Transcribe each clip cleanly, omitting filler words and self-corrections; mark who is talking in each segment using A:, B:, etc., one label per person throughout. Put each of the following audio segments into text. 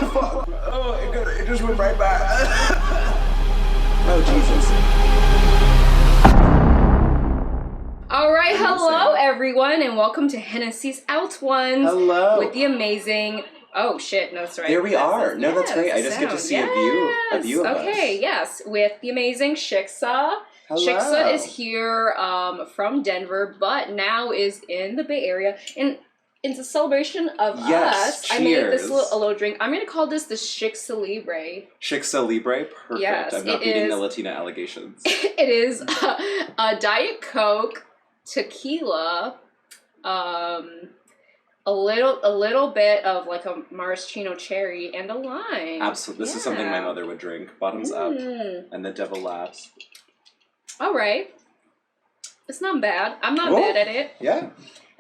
A: Fuck. Oh, it just went right by. Oh, Jesus.
B: Alright, hello everyone, and welcome to Hennessy's Out Ones.
A: Hello.
B: With the amazing... Oh shit, no, that's right.
A: There we are. No, that's great. I just get to see a view of us.
B: Okay, yes, with the amazing Shiksa.
A: Hello.
B: Shiksa is here from Denver, but now is in the Bay Area. And it's a celebration of us.
A: Cheers.
B: I made this a little drink. I'm going to call this the Shiksa Libre.
A: Shiksa Libre? Perfect.
B: Yes,
A: I'm not beating the Latina allegations.
B: It is a Diet Coke, tequila, a little bit of like a maraschino cherry, and a lime.
A: Absolutely. This is something my mother would drink. Bottoms up. And the devil laughs.
B: All right. It's not bad. I'm not bad at it.
A: Yeah.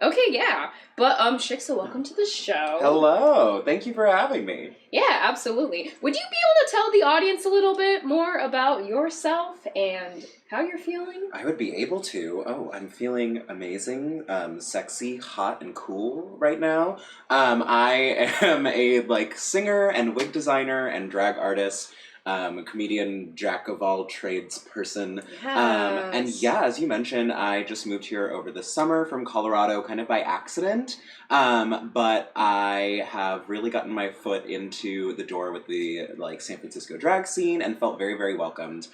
B: Okay, yeah. But, Shiksa, welcome to the show.
A: Hello. Thank you for having me.
B: Yeah, absolutely. Would you be able to tell the audience a little bit more about yourself and how you're feeling?
A: I would be able to. Oh, I'm feeling amazing, sexy, hot, and cool right now. I am a, singer and wig designer and drag artist. A comedian, jack of all trades person.
B: Yes.
A: And yeah, as you mentioned, I just moved here over the summer from Colorado kind of by accident. But I have really gotten my foot into the door with the San Francisco drag scene and felt very, very welcomed.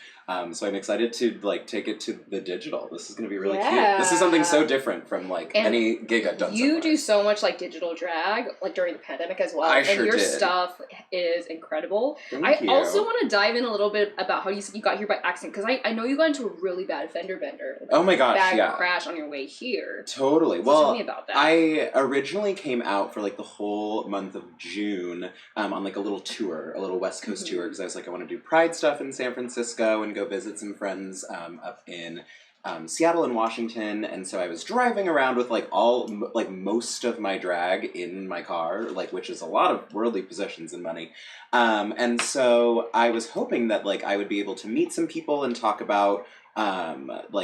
A: So I'm excited to take it to the digital. This is going to be really cute. This is something so different from any gig I've done.
B: You do so much digital drag during the pandemic as well. And your stuff is incredible.
A: Thank you.
B: I also want to dive in a little bit about how you said you got here by accident, because I know you got into a really bad fender bender.
A: Oh my gosh,
B: bad crash on your way here.
A: Totally.
B: So tell me about that.
A: I originally came out for the whole month of June on a little tour, a little West Coast tour, because I was I want to do Pride stuff in San Francisco and go visit some friends up in Seattle and Washington. And so I was driving around with most of my drag in my car, which is a lot of worldly possessions and money. And so I was hoping that I would be able to meet some people and talk about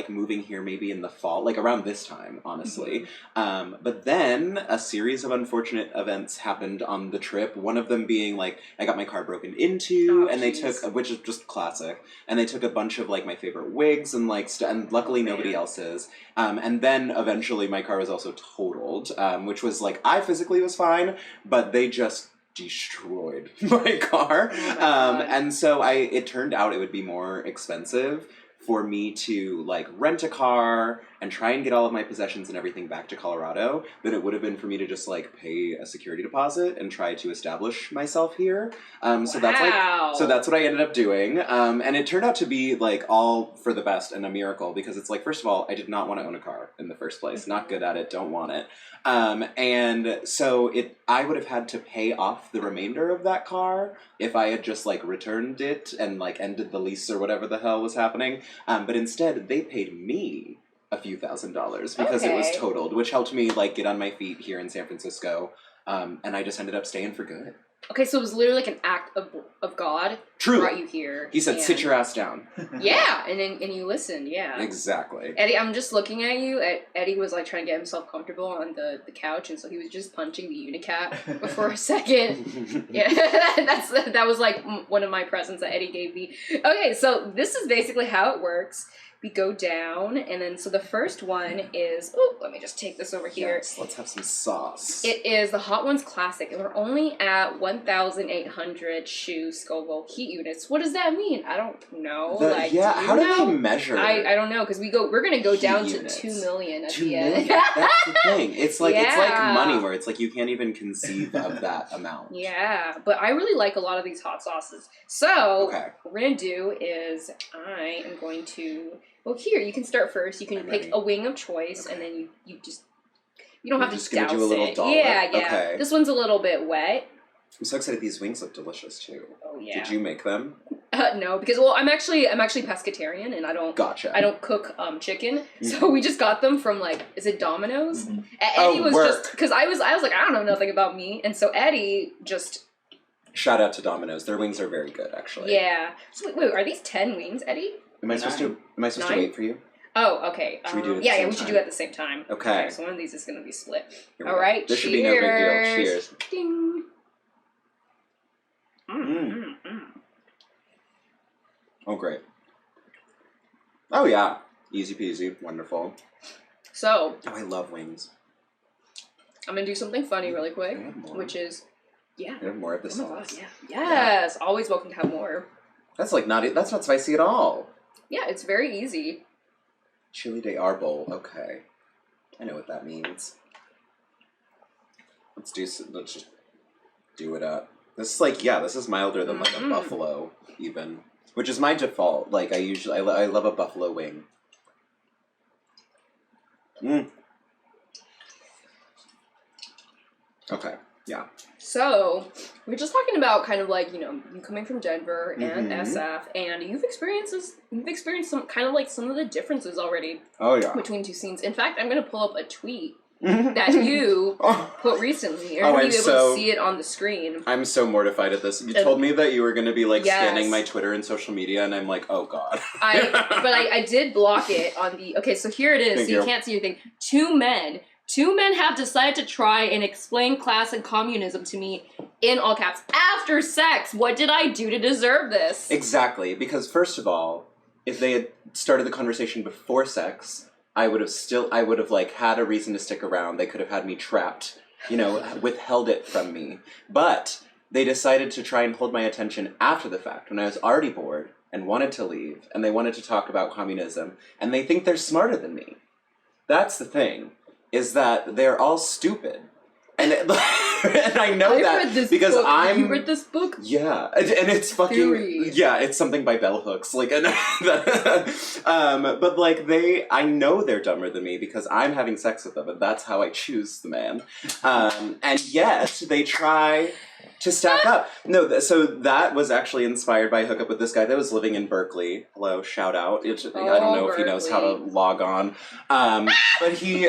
A: moving here maybe in the fall, around this time, honestly. But then a series of unfortunate events happened on the trip. One of them being I got my car broken into, and they took, which is just classic, and they took a bunch of my favorite wigs and and luckily nobody else's. And then eventually my car was also totaled, which was I physically was fine, but they just destroyed my car. And so it turned out it would be more expensive for me to rent a car and try and get all of my possessions and everything back to Colorado than it would have been for me to just pay a security deposit and try to establish myself here. So that's what I ended up doing. And it turned out to be all for the best and a miracle, because it's first of all, I did not want to own a car in the first place. Not good at it, don't want it. And so I would have had to pay off the remainder of that car if I had just returned it and ended the lease or whatever the hell was happening. But instead they paid me a few $1,000s because it was totaled, which helped me get on my feet here in San Francisco. And I just ended up staying for good.
B: Okay, so it was literally an act of God.
A: Truly.
B: Brought you here.
A: He said, sit your ass down.
B: Yeah, and you listened, yeah.
A: Exactly.
B: Eddie, I'm just looking at you. Eddie was trying to get himself comfortable on the couch, and so he was just punching the unicat for a second. Yeah, that was one of my presents that Eddie gave me. Okay, so this is basically how it works. We go down, and then, so the first one is, let me just take this over here.
A: Yes, let's have some sauce.
B: It is the Hot Ones Classic, and we're only at 1,800 Shu Scoville heat units. What does that mean? I don't know.
A: How do they measure?
B: I don't know, because we're gonna go down
A: units.
B: To 2 million at
A: 2
B: the end.
A: million? That's the thing. It's it's like money, where it's you can't even conceive of that amount.
B: Yeah, but I really like a lot of these hot sauces. So what we're gonna do is I am going to. Well, here, you can start first. You can pick a wing of choice, and then you don't have to douse
A: do a little
B: it.
A: dollop.
B: Yeah.
A: Okay.
B: This one's a little bit wet.
A: I'm so excited. These wings look delicious, too.
B: Oh, yeah.
A: Did you make them?
B: No, because, I'm actually pescatarian, and I don't cook chicken, so we just got them from, is it Domino's? Mm-hmm. Eddie was just, because I was I don't know nothing about meat, and so Eddie just...
A: Shout out to Domino's. Their wings are very good, actually.
B: Yeah. So wait, are these 10 wings, Eddie?
A: Am I supposed to wait for you?
B: Oh, okay.
A: Should we do it
B: we should do it at the same time.
A: Okay.
B: So one of these is going to be split. All right,
A: This should be no big deal. Cheers.
B: Ding.
A: Oh, great. Oh, yeah. Easy peasy. Wonderful.
B: So.
A: Oh, I love wings.
B: I'm going to do something funny really quick, which is,
A: You have more of the sauce.
B: God, yeah. Yes. Yeah. Always welcome to have more.
A: That's that's not spicy at all.
B: Yeah, it's very easy.
A: Chili de arbol. Okay. I know what that means. Let's just do it up. This is this is milder than like a buffalo even, which is my default. Like I love a buffalo wing. Okay. Yeah.
B: So, we're just talking about kind of like, you coming from Denver and SF, and you've experienced some kind of like some of the differences already.
A: Oh, yeah.
B: Between two scenes. In fact, I'm going to pull up a tweet that you put recently. You're going to be able to see it on the screen.
A: I'm so mortified at this. You told me that you were going to be like scanning my Twitter and social media, and I'm like, oh god.
B: But I did block it on the... Okay, so here it is. You can't see anything. Two men have decided to try and explain class and communism to me in all caps after sex. What did I do to deserve this?
A: Exactly, because first of all, if they had started the conversation before sex, I would have like had a reason to stick around. They could have had me trapped, withheld it from me. But they decided to try and hold my attention after the fact, when I was already bored and wanted to leave, and they wanted to talk about communism, and they think they're smarter than me. That's the thing. Is that they're all stupid. And I know that because
B: You read this book?
A: Yeah. And it's fucking...
B: Theory.
A: Yeah, it's something by bell hooks. Like, but like I know they're dumber than me because I'm having sex with them, and that's how I choose the man. And yet, they try to stack up. No, so that was actually inspired by a hookup with this guy that was living in Berkeley. Hello, shout out. I don't know if he knows how to log on. But he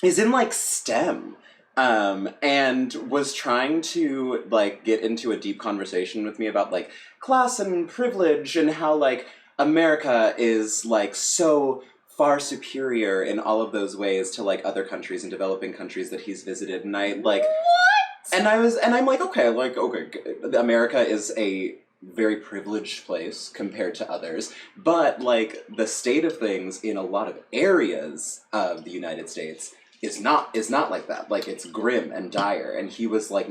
A: is in like STEM. And was trying to like get into a deep conversation with me about like class and privilege and how like America is like so far superior in all of those ways to like other countries and developing countries that he's visited. And I like... What? And I'm like, okay, America is a very privileged place compared to others, but like the state of things in a lot of areas of the United States is not like that. Like, it's grim and dire, and he was like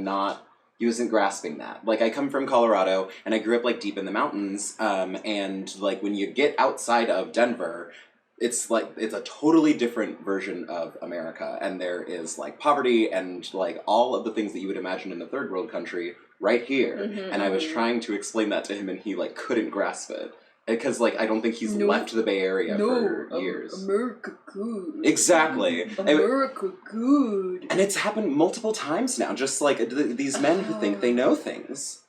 A: he wasn't grasping that. Like, I come from Colorado, and I grew up like deep in the mountains, and like when you get outside of Denver, it's a totally different version of America, and there is like poverty and like all of the things that you would imagine in a third world country right here. And I was trying to explain that to him, and he like couldn't grasp it. Because, like, I don't think he's left the Bay Area for years.
B: America good.
A: Exactly.
B: America good.
A: And it's happened multiple times now, just like these men who think they know things.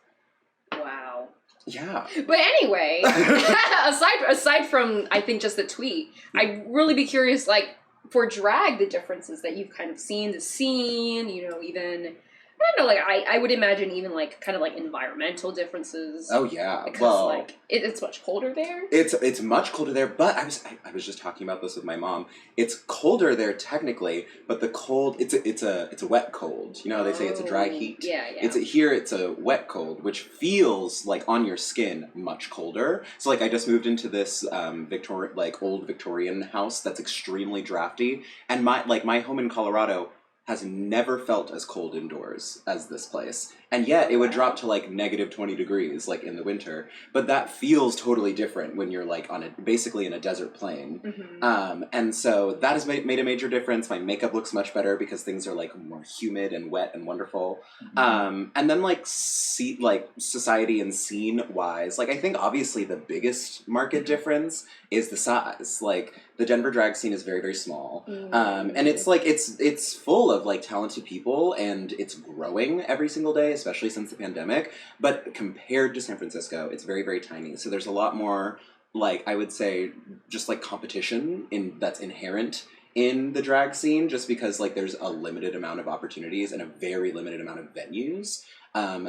B: Wow.
A: Yeah.
B: But anyway, aside from, I think, just the tweet, I'd really be curious, like, for drag, the differences that you've kind of seen, the scene, even... I don't know, like, I would imagine even, like, kind of, like, environmental differences.
A: Oh, yeah.
B: Because, like, it's much colder there.
A: It's much colder there, but I was just talking about this with my mom. It's colder there, technically, but the cold, it's a wet cold. You know how they say it's a dry heat?
B: Yeah.
A: Here it's a wet cold, which feels, like, on your skin much colder. So, like, I just moved into this old Victorian house that's extremely drafty, and my home in Colorado has never felt as cold indoors as this place. And yet, it would drop to, like, negative 20 degrees, like, in the winter. But that feels totally different when you're, like, basically in a desert plain. And so that has made a major difference. My makeup looks much better because things are, like, more humid and wet and wonderful. And then, like, society and scene-wise, like, I think, obviously, the biggest market difference is the size. Like, the Denver drag scene is very, very small. And it's, like, it's full of, like, talented people, and it's growing every single day, especially since the pandemic, but compared to San Francisco, it's very, very tiny. So there's a lot more, like, I would say, just, like, competition that's inherent in the drag scene, just because, like, there's a limited amount of opportunities and a very limited amount of venues.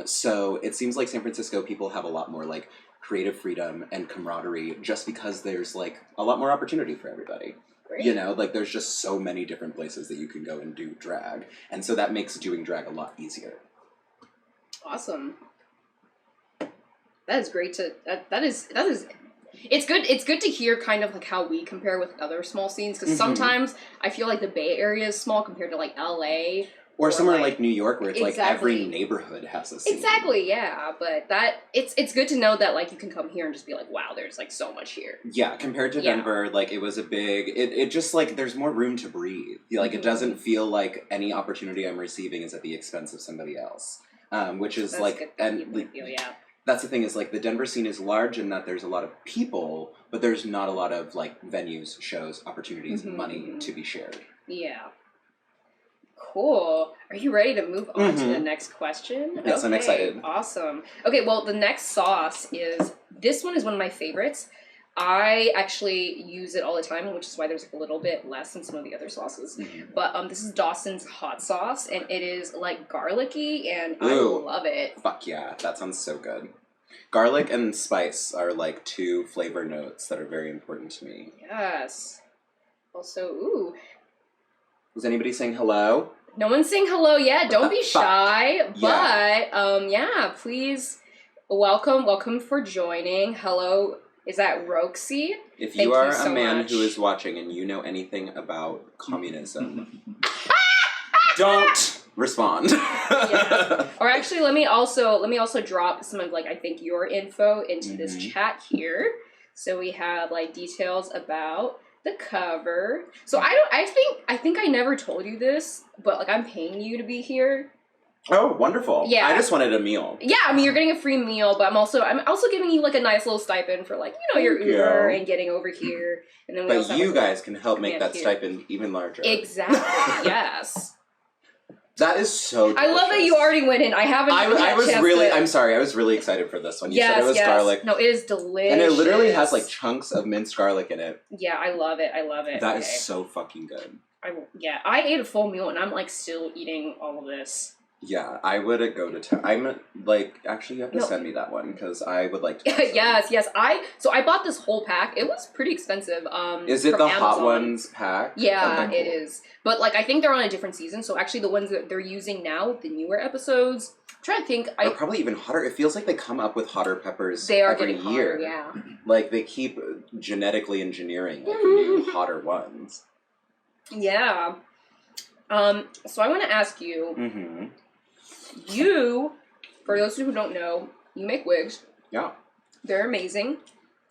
A: So it seems like San Francisco people have a lot more, like, creative freedom and camaraderie just because there's, like, a lot more opportunity for everybody. Great. You know, like, there's just so many different places that you can go and do drag. And so that makes doing drag a lot easier.
B: Awesome. That is great to that is it's good to hear kind of like how we compare with other small scenes, because sometimes I feel like the Bay Area is small compared to like LA
A: or somewhere like New York, where it's like every neighborhood has a scene.
B: Exactly, yeah. But it's good to know that like you can come here and just be like, wow, there's like so much here.
A: Yeah, compared to Denver, like it was a big. It just like there's more room to breathe. Like it doesn't feel like any opportunity I'm receiving is at the expense of somebody else. Which is
B: That's
A: like that's the thing is like the Denver scene is large in that there's a lot of people, but there's not a lot of like venues, shows, opportunities, money to be shared.
B: Yeah. Cool. Are you ready to move on to the next question?
A: Yes, okay, I'm excited.
B: Awesome. Okay, well, the next sauce this one is one of my favorites. I actually use it all the time, which is why there's like a little bit less than some of the other sauces. But this is Dawson's hot sauce, and it is like garlicky, and I love it.
A: Fuck yeah, that sounds so good. Garlic and spice are like two flavor notes that are very important to me.
B: Yes. Also, ooh.
A: Was anybody saying hello?
B: No one's saying hello yet. Don't be shy. But yeah, please welcome for joining. Hello, is that Roxy?
A: If you are a man who is watching and you know anything about communism, don't respond.
B: Yeah. Or actually, let me also drop some of like I think your info into this chat here, so we have like details about the cover. So I think I never told you this, but like I'm paying you to be here.
A: Oh, wonderful. Yeah. I just wanted a meal.
B: Yeah, I mean you're getting a free meal, but I'm also giving you like a nice little stipend for like, you know, your Uber and getting over here. And then
A: but you guys can help make that stipend even larger.
B: Exactly. Yes.
A: That is so delicious.
B: I love that you already went in.
A: I'm sorry, I was really excited for this one. You said it was garlic.
B: No, it is delicious.
A: And it literally has like chunks of minced garlic in it.
B: Yeah, I love it.
A: That is so fucking good.
B: I ate a full meal and I'm like still eating all of this.
A: Yeah, I would go to town. I'm like, actually, you have to send me that one because I would like to.
B: Yes. I bought this whole pack. It was pretty expensive.
A: Is it the
B: Amazon.
A: Hot Ones pack?
B: Yeah, okay, cool. It is. But like, I think they're on a different season. So actually, the ones that they're using now, the newer episodes, I'm trying to think.
A: Are probably even hotter. It feels like they come up with hotter peppers.
B: They are
A: every
B: getting
A: year.
B: Hotter, yeah.
A: Like they keep genetically engineering like, new hotter ones.
B: Yeah. So I want to ask you. You, for those who don't know, you make wigs.
A: Yeah.
B: They're amazing.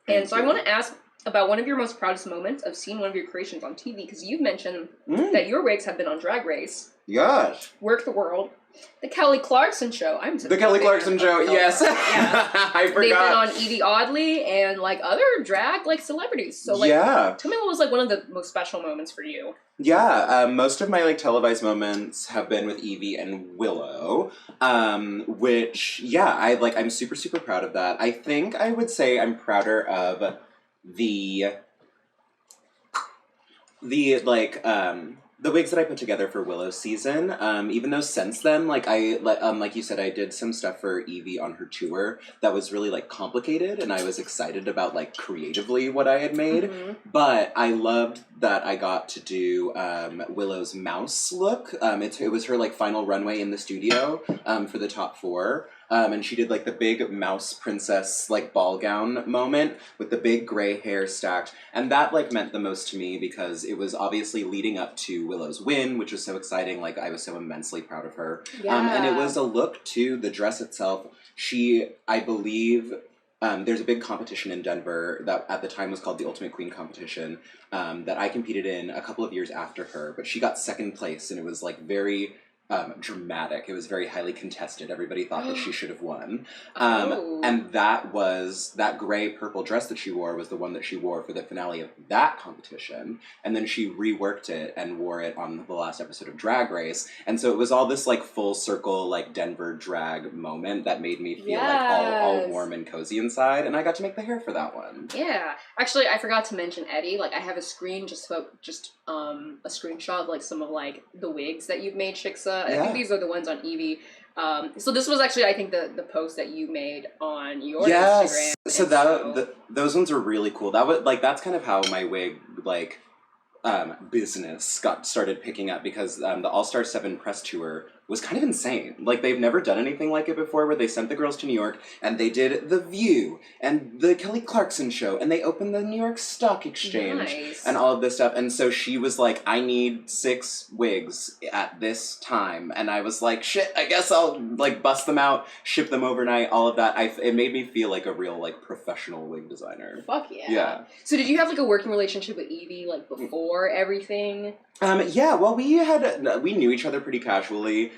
B: And so I want to ask about one of your most proudest moments of seeing one of your creations on TV, because you've mentioned that your wigs have been on Drag Race.
A: Yes.
B: Work the World. The Kelly Clarkson Show.
A: The Kelly Clarkson Show, yes.
B: Yeah.
A: I forgot.
B: They've been on Evie Oddly and like other drag like celebrities. So like, tell me what was like one of the most special moments for you.
A: Yeah, most of my like televised moments have been with Evie and Willow, which I'm super super proud of that. I think I would say I'm prouder of the wigs that I put together for Willow's season, even though since then, like you said, I did some stuff for Evie on her tour that was really like complicated, and I was excited about like creatively what I had made. But I loved that I got to do Willow's mouse look. It was her like final runway in the studio for the top 4. And she did like the big mouse princess like ball gown moment with the big gray hair stacked. And that like meant the most to me because it was obviously leading up to Willow's win, which was so exciting. Like I was so immensely proud of her. And it was a look to the dress itself. I believe, there's a big competition in Denver that at the time was called the Ultimate Queen Competition that I competed in a couple of years after her. But she got second place and it was like very dramatic. It was very highly contested. Everybody thought that she should have won. And that gray purple dress that she wore was the one that she wore for the finale of that competition. And then she reworked it and wore it on the last episode of Drag Race. And so it was all this like full circle like Denver drag moment that made me feel like all warm and cozy inside. And I got to make the hair for that one. Yeah.
B: Actually, I forgot to mention Eddie. Like I have a a screenshot of like some of like the wigs that you've made, Shiksa. I think these are the ones on Evie. So this was actually, I think, the post that you made on your Instagram.
A: So those ones were really cool. That's kind of how my wig business got started picking up because the All Star 7 press tour was kind of insane. Like, they've never done anything like it before, where they sent the girls to New York, and they did The View, and the Kelly Clarkson Show, and they opened the New York Stock Exchange, and all of this stuff. And so she was like, I need 6 wigs at this time. And I was like, shit, I guess I'll, like, bust them out, ship them overnight, all of that. It made me feel like a real, like, professional wig designer.
B: Fuck yeah.
A: Yeah.
B: So did you have, like, a working relationship with Evie, like, before everything?
A: Yeah, well, we knew each other pretty casually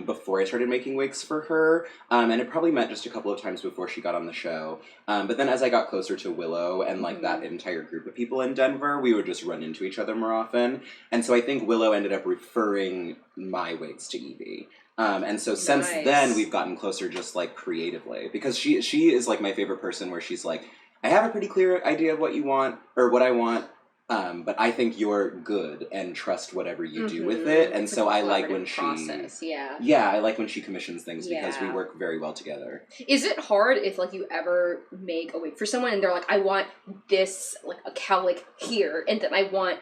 A: before I started making wigs for her, and it probably met just a couple of times before she got on the show. But then as I got closer to Willow and, like, that entire group of people in Denver, we would just run into each other more often. And so I think Willow ended up referring my wigs to Evie. And so since then, we've gotten closer just, like, creatively. Because she is, like, my favorite person, where she's like, I have a pretty clear idea of what you want, or what I want, but I think you're good and trust whatever you do with it. And so I like when I like when she commissions things because we work very well together.
B: Is it hard if, like, you ever make a wig for someone and they're like, I want this, like, a cowlick here, and then I want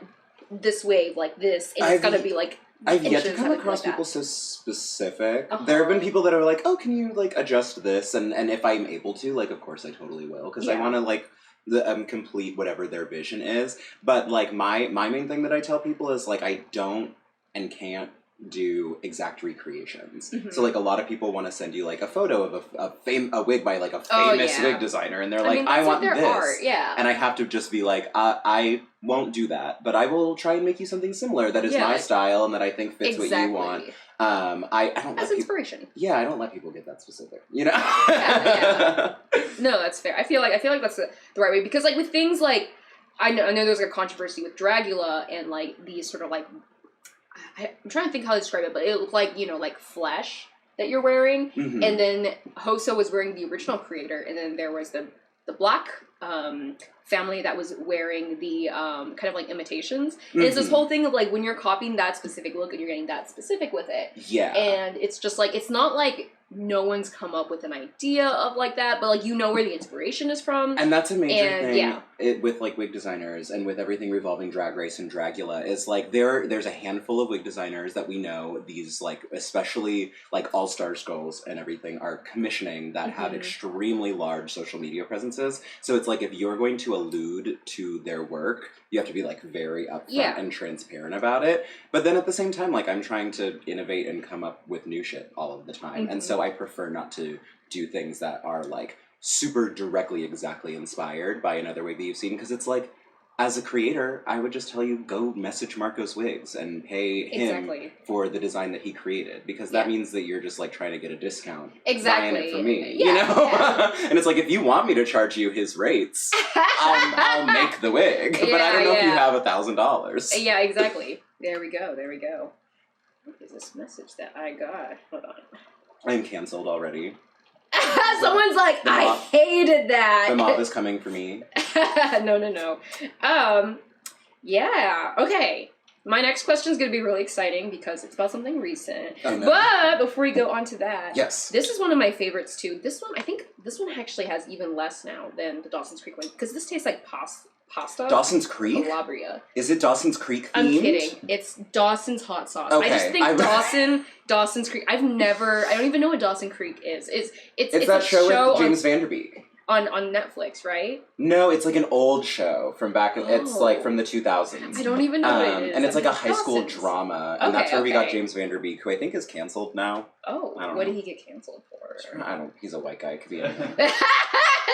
B: this wave like this, and it's gotta be, like,
A: I've yet to come across people so specific. There have been people that are like, oh, can you, like, adjust this? And if I'm able to, like, of course I totally will. Because I want to, like, complete whatever their vision is. But, like, my main thing that I tell people is, like, I don't and can't do exact recreations. So, like, a lot of people want to send you, like, a photo of a wig by, like, a famous wig designer, and they're like, I want this.
B: Art,
A: and I have to just be like, I won't do that, but I will try and make you something similar that is my style and that I think fits what you want. I don't
B: as inspiration.
A: I don't let people get that specific, you know?
B: No, that's fair. I feel like that's the right way, because, like, with things like, I know there's a controversy with Dragula and, like, these sort of, like, I'm trying to think how to describe it, but it looked like, you know, like, flesh that you're wearing, and then Hoso was wearing the original creator, and then there was the black family that was wearing the kind of, like, imitations. And it's this whole thing of, like, when you're copying that specific look and you're getting that specific with it. Yeah. And it's just, like, it's not like no one's come up with an idea of, like, that, but, like, you know where the inspiration is from.
A: And that's a major thing with, like, wig designers and with everything revolving Drag Race and Dragula is, like, there's a handful of wig designers that we know, these, like, especially, like, all-stars girls and everything are commissioning that have extremely large social media presences. So it's like, if you're going to allude to their work, you have to be, like, very upfront and transparent about it. But then at the same time, like, I'm trying to innovate and come up with new shit all of the time. And so I prefer not to do things that are, like, super directly exactly inspired by another wig that you've seen, because it's like, as a creator, I would just tell you, go message Marcos Wigs and pay him for the design that he created, because that means that you're just, like, trying to get a discount buying it for me, you know? And it's like, if you want me to charge you his rates, I'll make the wig, but I don't know if you have $1,000.
B: Yeah, exactly. There we go. What is this message that I got? Hold on.
A: I'm canceled already.
B: Someone's like, I hated that.
A: The mob is coming for me.
B: No. Yeah. Okay. My next question is going to be really exciting because it's about something recent. Oh, no. But before we go on to that, this is one of my favorites too. I think this one actually has even less now than the Dawson's Creek one, because this tastes like pasta.
A: Dawson's Creek?
B: Calabria.
A: Is it Dawson's Creek themed?
B: I'm kidding. It's Dawson's hot sauce.
A: Okay.
B: I just think Dawson's Creek. I don't even know what Dawson Creek is. It's
A: that show with James Vanderbeek.
B: On Netflix, right?
A: No, it's like an old show from back. It's like from the 2000s.
B: I don't even know what it is.
A: And it's like a high school drama, and that's where we got James Vanderbeek, who I think is canceled now.
B: Oh, what did he get canceled for?
A: I don't. He's a white guy. It could be anything.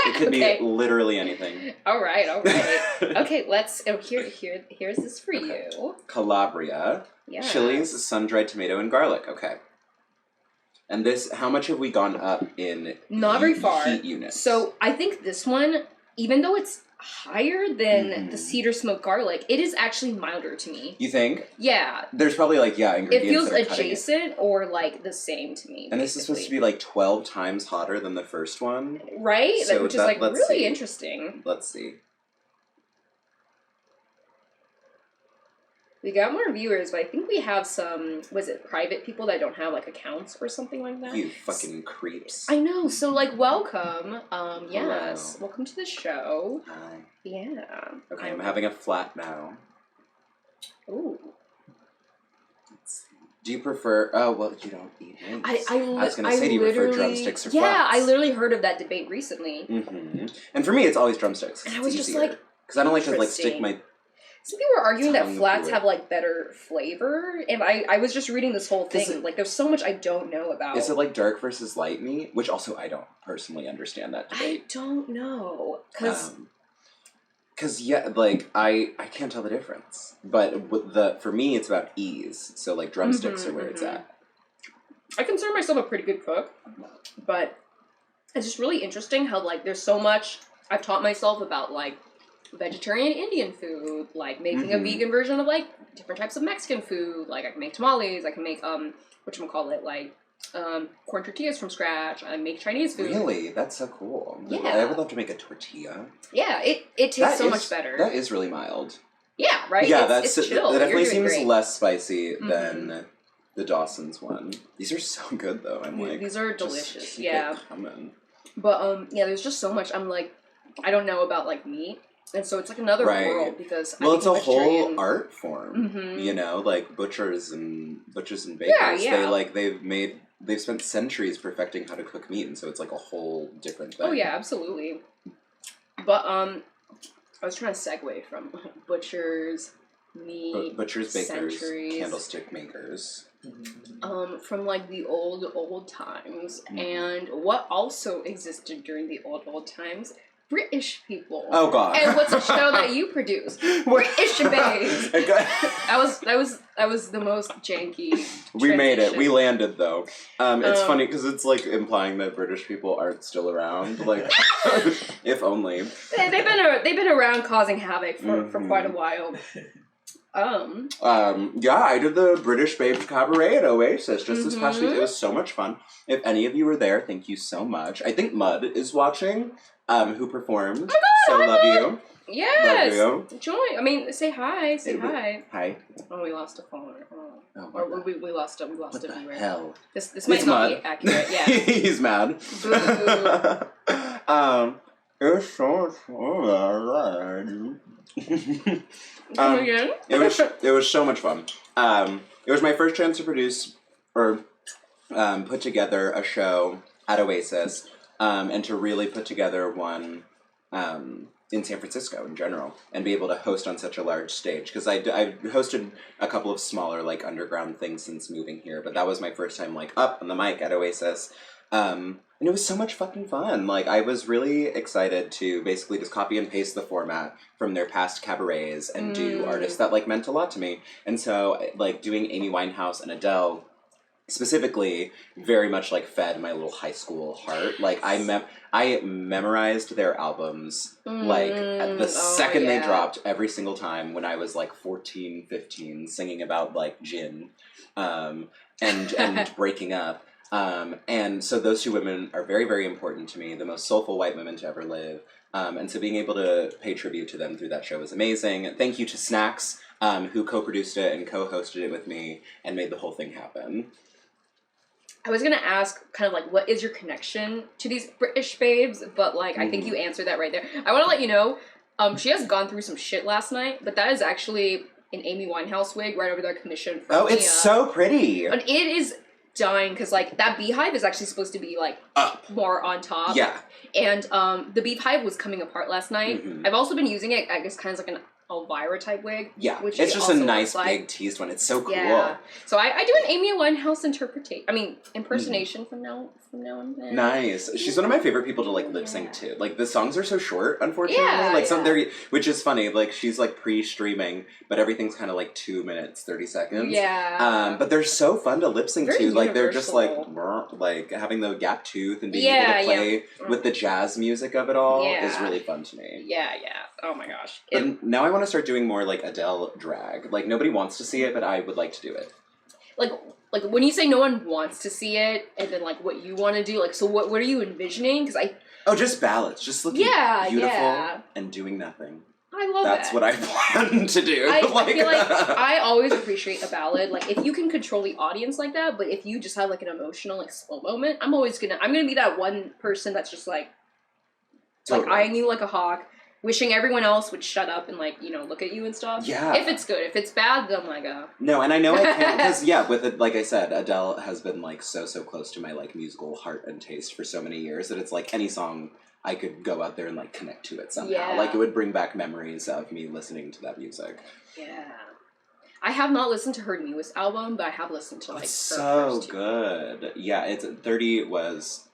A: It could be literally anything.
B: All right. Okay, let's. Oh, here's this for you.
A: Calabria. Yeah. Chilies, sun-dried tomato, and garlic. Okay. And this, how much have we gone up in
B: Not very far.
A: Heat units?
B: So I think this one, even though it's higher than the cedar smoked garlic, it is actually milder to me.
A: You think?
B: Yeah.
A: There's probably ingredients
B: it feels adjacent or like the same to me.
A: And this is supposed to be like 12 times hotter than the first one.
B: Right? So which is like really interesting.
A: Let's see.
B: We got more viewers, but I think we have some, private people that don't have, like, accounts or something like that?
A: You fucking creeps.
B: I know, so, like, welcome. Yes. Hello. Welcome to the show.
A: Hi.
B: Yeah.
A: Okay, I'm having a flat now.
B: Ooh.
A: Do you prefer? Oh well, you don't eat wings.
B: I
A: was gonna say, do you prefer drumsticks or flats?
B: Yeah, I literally heard of that debate recently.
A: Mm-hmm. And for me, it's always drumsticks.
B: And I was just like,
A: because I don't like to like stick my.
B: Some people were arguing that flats have like better flavor, and I was just reading this whole thing. Like, there's so much I don't know about.
A: Is it like dark versus light meat? Which also I don't personally understand that debate.
B: I don't know,
A: because yeah, like I can't tell the difference. But for me, it's about ease. So like drumsticks are where it's at.
B: I consider myself a pretty good cook, but it's just really interesting how like there's so much I've taught myself about like vegetarian Indian food, like making a vegan version of like different types of Mexican food. Like I can make tamales, I can make whatchamacallit, like corn tortillas from scratch. I make Chinese food.
A: Really? That's so cool.
B: Yeah.
A: I would love to make a tortilla.
B: Yeah, it tastes so much better.
A: That is really mild.
B: Yeah, right?
A: Yeah,
B: it's chill.
A: That definitely seems less spicy than the Dawson's one. These are so good though.
B: These are delicious. Yeah.
A: Coming.
B: But there's just so much I'm like I don't know about like meat. And so it's like another world because
A: it's a whole art form, you know, like butchers and bakers. They've spent centuries perfecting how to cook meat, and so it's like a whole different thing.
B: Oh yeah, absolutely. But I was trying to segue from butchers, meat,
A: butchers, bakers,
B: centuries,
A: candlestick makers.
B: From like the old times, and what also existed during the old times. British people.
A: Oh God!
B: And what's a show that you produce? British Babes. That was the most janky.
A: We made it. We landed though. It's funny because it's like implying that British people aren't still around. Like, if only.
B: They've been around causing havoc for quite a while.
A: Yeah, I did the British Babes Cabaret at Oasis just this past week. It was so much fun. If any of you were there, thank you so much. I think Mud is watching. Who performed.
B: Oh my God,
A: so love you.
B: Yes.
A: Love you.
B: Join. I mean, say hi. Say hi.
A: Hi.
B: Oh, we lost a follower.
A: Oh,
B: or we lost a viewer.
A: What the hell?
B: This might not be accurate. Yeah.
A: He's mad. It was so fun.
B: Again?
A: It was so much fun. It was my first chance to produce or put together a show at Oasis. And to really put together one in San Francisco in general, and be able to host on such a large stage. Because I hosted a couple of smaller, like, underground things since moving here, but that was my first time, like, up on the mic at Oasis. And it was so much fucking fun. Like, I was really excited to basically just copy and paste the format from their past cabarets and do artists that, like, meant a lot to me. And so, like, doing Amy Winehouse and Adele specifically very much like fed my little high school heart. Like I memorized their albums like at the second they dropped every single time when I was like 14, 15, singing about like gin and breaking up. And so those two women are very, very important to me, the most soulful white women to ever live. And so being able to pay tribute to them through that show was amazing. Thank you to Snacks, who co-produced it and co-hosted it with me and made the whole thing happen.
B: I was gonna ask kind of like, what is your connection to these British babes? But like, I think you answered that right there. I want to let you know, she has gone through some shit last night, but that is actually an Amy Winehouse wig right over there commissioned from
A: Oh, it's so pretty.
B: And it is dying because like that beehive is actually supposed to be like up more on top.
A: Yeah.
B: And the beehive was coming apart last night. I've also been using it, I guess, kind of like an Elvira type wig.
A: Yeah, which it's just a nice big teased one. It's so cool. Yeah.
B: So I do an Amy Winehouse impersonation from now on.
A: Nice. She's one of my favorite people to like lip sync to. Like the songs are so short, unfortunately.
B: Yeah,
A: like some they're, which is funny. Like she's like pre-streaming, but everything's kind of like 2 minutes 30 seconds.
B: Yeah.
A: But they're so fun to lip sync to.
B: Universal.
A: Like they're just like having the gap tooth and being able to play with the jazz music of it all is really fun to me.
B: Yeah. Oh my gosh.
A: But now I want to start doing more like Adele drag. Like nobody wants to see it, but I would like to do it.
B: Like when you say no one wants to see it, and then like what you want to do, like so what are you envisioning? Because
A: just ballads, just looking beautiful and doing nothing.
B: I love that.
A: That's what I want to do.
B: I feel like I always appreciate a ballad. Like if you can control the audience like that, but if you just have like an emotional like slow moment, I'm gonna be that one person that's just like, totally. Like eyeing you like a hawk. wishing everyone else would shut up and, like, you know, look at you and stuff.
A: Yeah.
B: If it's good. If it's bad, then I'm like,
A: No, and I know I can't, because, yeah, with it, like I said, Adele has been, like, so close to my, like, musical heart and taste for so many years that it's, like, any song I could go out there and, like, connect to it somehow.
B: Yeah.
A: Like, it would bring back memories of me listening to that music.
B: Yeah. I have not listened to her newest album, but I have listened to, like,
A: It's
B: her
A: so
B: first two.
A: good. Yeah, 30 was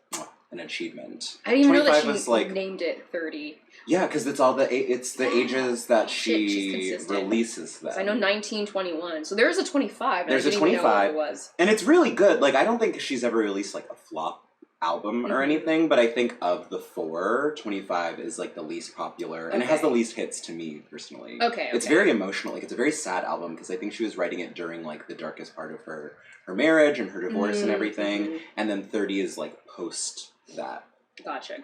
A: an achievement.
B: I didn't even know that
A: 25
B: she
A: was, like,
B: named it 30.
A: Yeah, because it's the ages that she releases them.
B: So I know 19, 21. So there's a 25.
A: There's a 25. It was. And it's really good. Like, I don't think she's ever released, like, a flop album or anything, but I think of the 4, 25 is, like, the least popular. And it has the least hits to me, personally.
B: Okay.
A: It's very emotional. Like, it's a very sad album, because I think she was writing it during, like, the darkest part of her marriage and her divorce and everything. And then 30 is, like, post that.
B: Gotcha.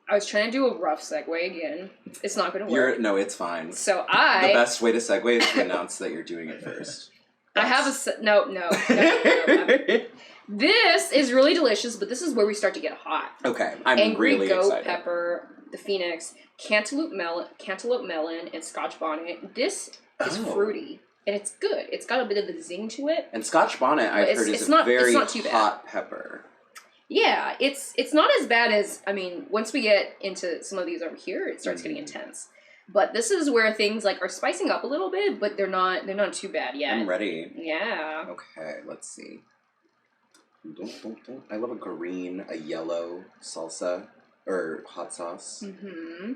B: I was trying to do a rough segue again. It's not going to work.
A: No, it's fine.
B: So
A: The best way to segue is to announce that you're doing it first.
B: I have no. This is really delicious, but this is where we start to get hot.
A: Okay, I'm
B: Angry
A: really
B: goat
A: excited.
B: pepper, the Phoenix, cantaloupe melon, and Scotch bonnet. This is fruity. And it's good. It's got a bit of the zing to it.
A: And Scotch bonnet, I've heard, is a very hot pepper.
B: Yeah, it's not as bad as, I mean, once we get into some of these over here, it starts getting intense. But this is where things, like, are spicing up a little bit, but they're not too bad yet.
A: I'm ready.
B: Yeah.
A: Okay, let's see. I love a green, a yellow salsa, or hot sauce.
B: Mm-hmm.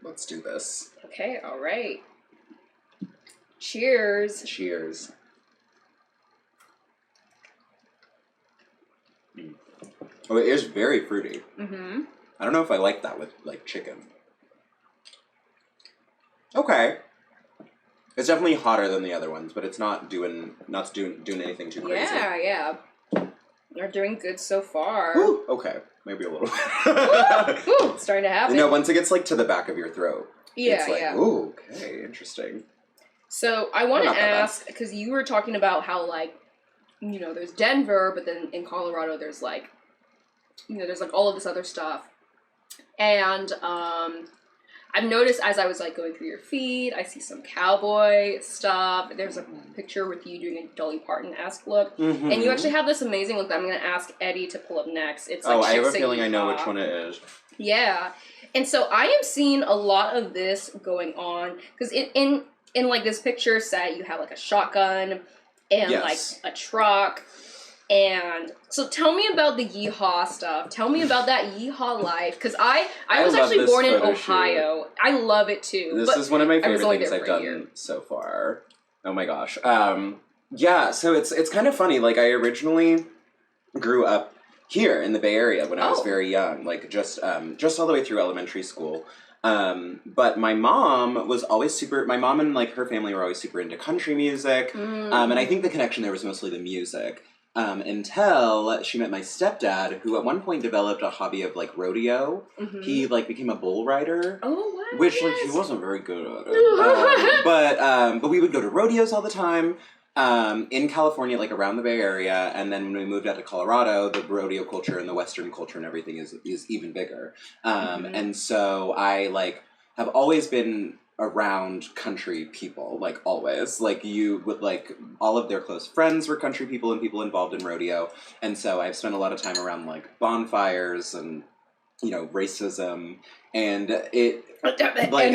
A: Let's do this.
B: Okay, all right. Cheers.
A: Cheers. Oh, it is very fruity. Mm-hmm. I don't know if I like that with, like, chicken. Okay. It's definitely hotter than the other ones, but it's not doing anything too crazy.
B: Yeah. You're doing good so far.
A: Ooh, okay. Maybe a little bit.
B: Ooh, it's starting to happen.
A: No, once it gets, like, to the back of your throat.
B: Yeah,
A: it's like,
B: yeah.
A: Ooh, okay, interesting.
B: So I want to ask, because you were talking about how, like, you know, there's Denver, but then in Colorado there's, like, you know, there's, like, all of this other stuff. And I've noticed as I was, like, going through your feed, I see some cowboy stuff. There's a picture with you doing a Dolly Parton-esque look. Mm-hmm. And you actually have this amazing look that I'm going to ask Eddie to pull up next. It's like,
A: I have a feeling I know which one it is.
B: Yeah. And so I am seeing a lot of this going on. Because in like, this picture set, you have, like, a shotgun and, like, a truck. And so tell me about the yeehaw stuff. Tell me about that yeehaw life. Because I was actually born in Ohio. I love it too.
A: This is one of my favorite things I've done so far. Oh my gosh. Yeah, so it's kind of funny. Like, I originally grew up here in the Bay Area when I was very young. Like, just all the way through elementary school. But my mom and, like, her family were always super into country music. And I think the connection there was mostly the music. Until she met my stepdad, who at one point developed a hobby of, like, rodeo. Mm-hmm. He, like, became a bull rider.
B: Oh, wow.
A: Which, like, he wasn't very good at it. But we would go to rodeos all the time. In California, like, around the Bay Area, and then when we moved out to Colorado, the rodeo culture and the Western culture and everything is even bigger. And so I, like, have always been around country people, like, always. Like, all of their close friends were country people and people involved in rodeo, and so I've spent a lot of time around, like, bonfires and, you know, racism, and it, like,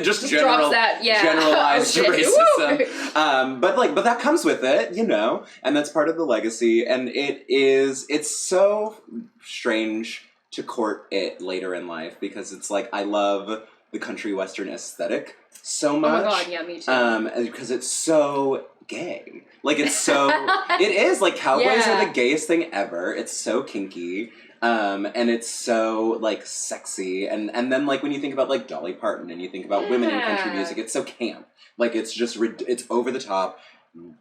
A: just generalized racism. But that comes with it, you know, and that's part of the legacy, and it's so strange to court it later in life, because it's like, I love the country western aesthetic so much.
B: Oh my god, yeah, me too.
A: Because it's so gay. Like, it's so... it is, like, cowboys are the gayest thing ever. It's so kinky. And it's so, like, sexy. And then, like, when you think about, like, Dolly Parton and you think about women in country music, it's so camp. Like, it's just... it's over the top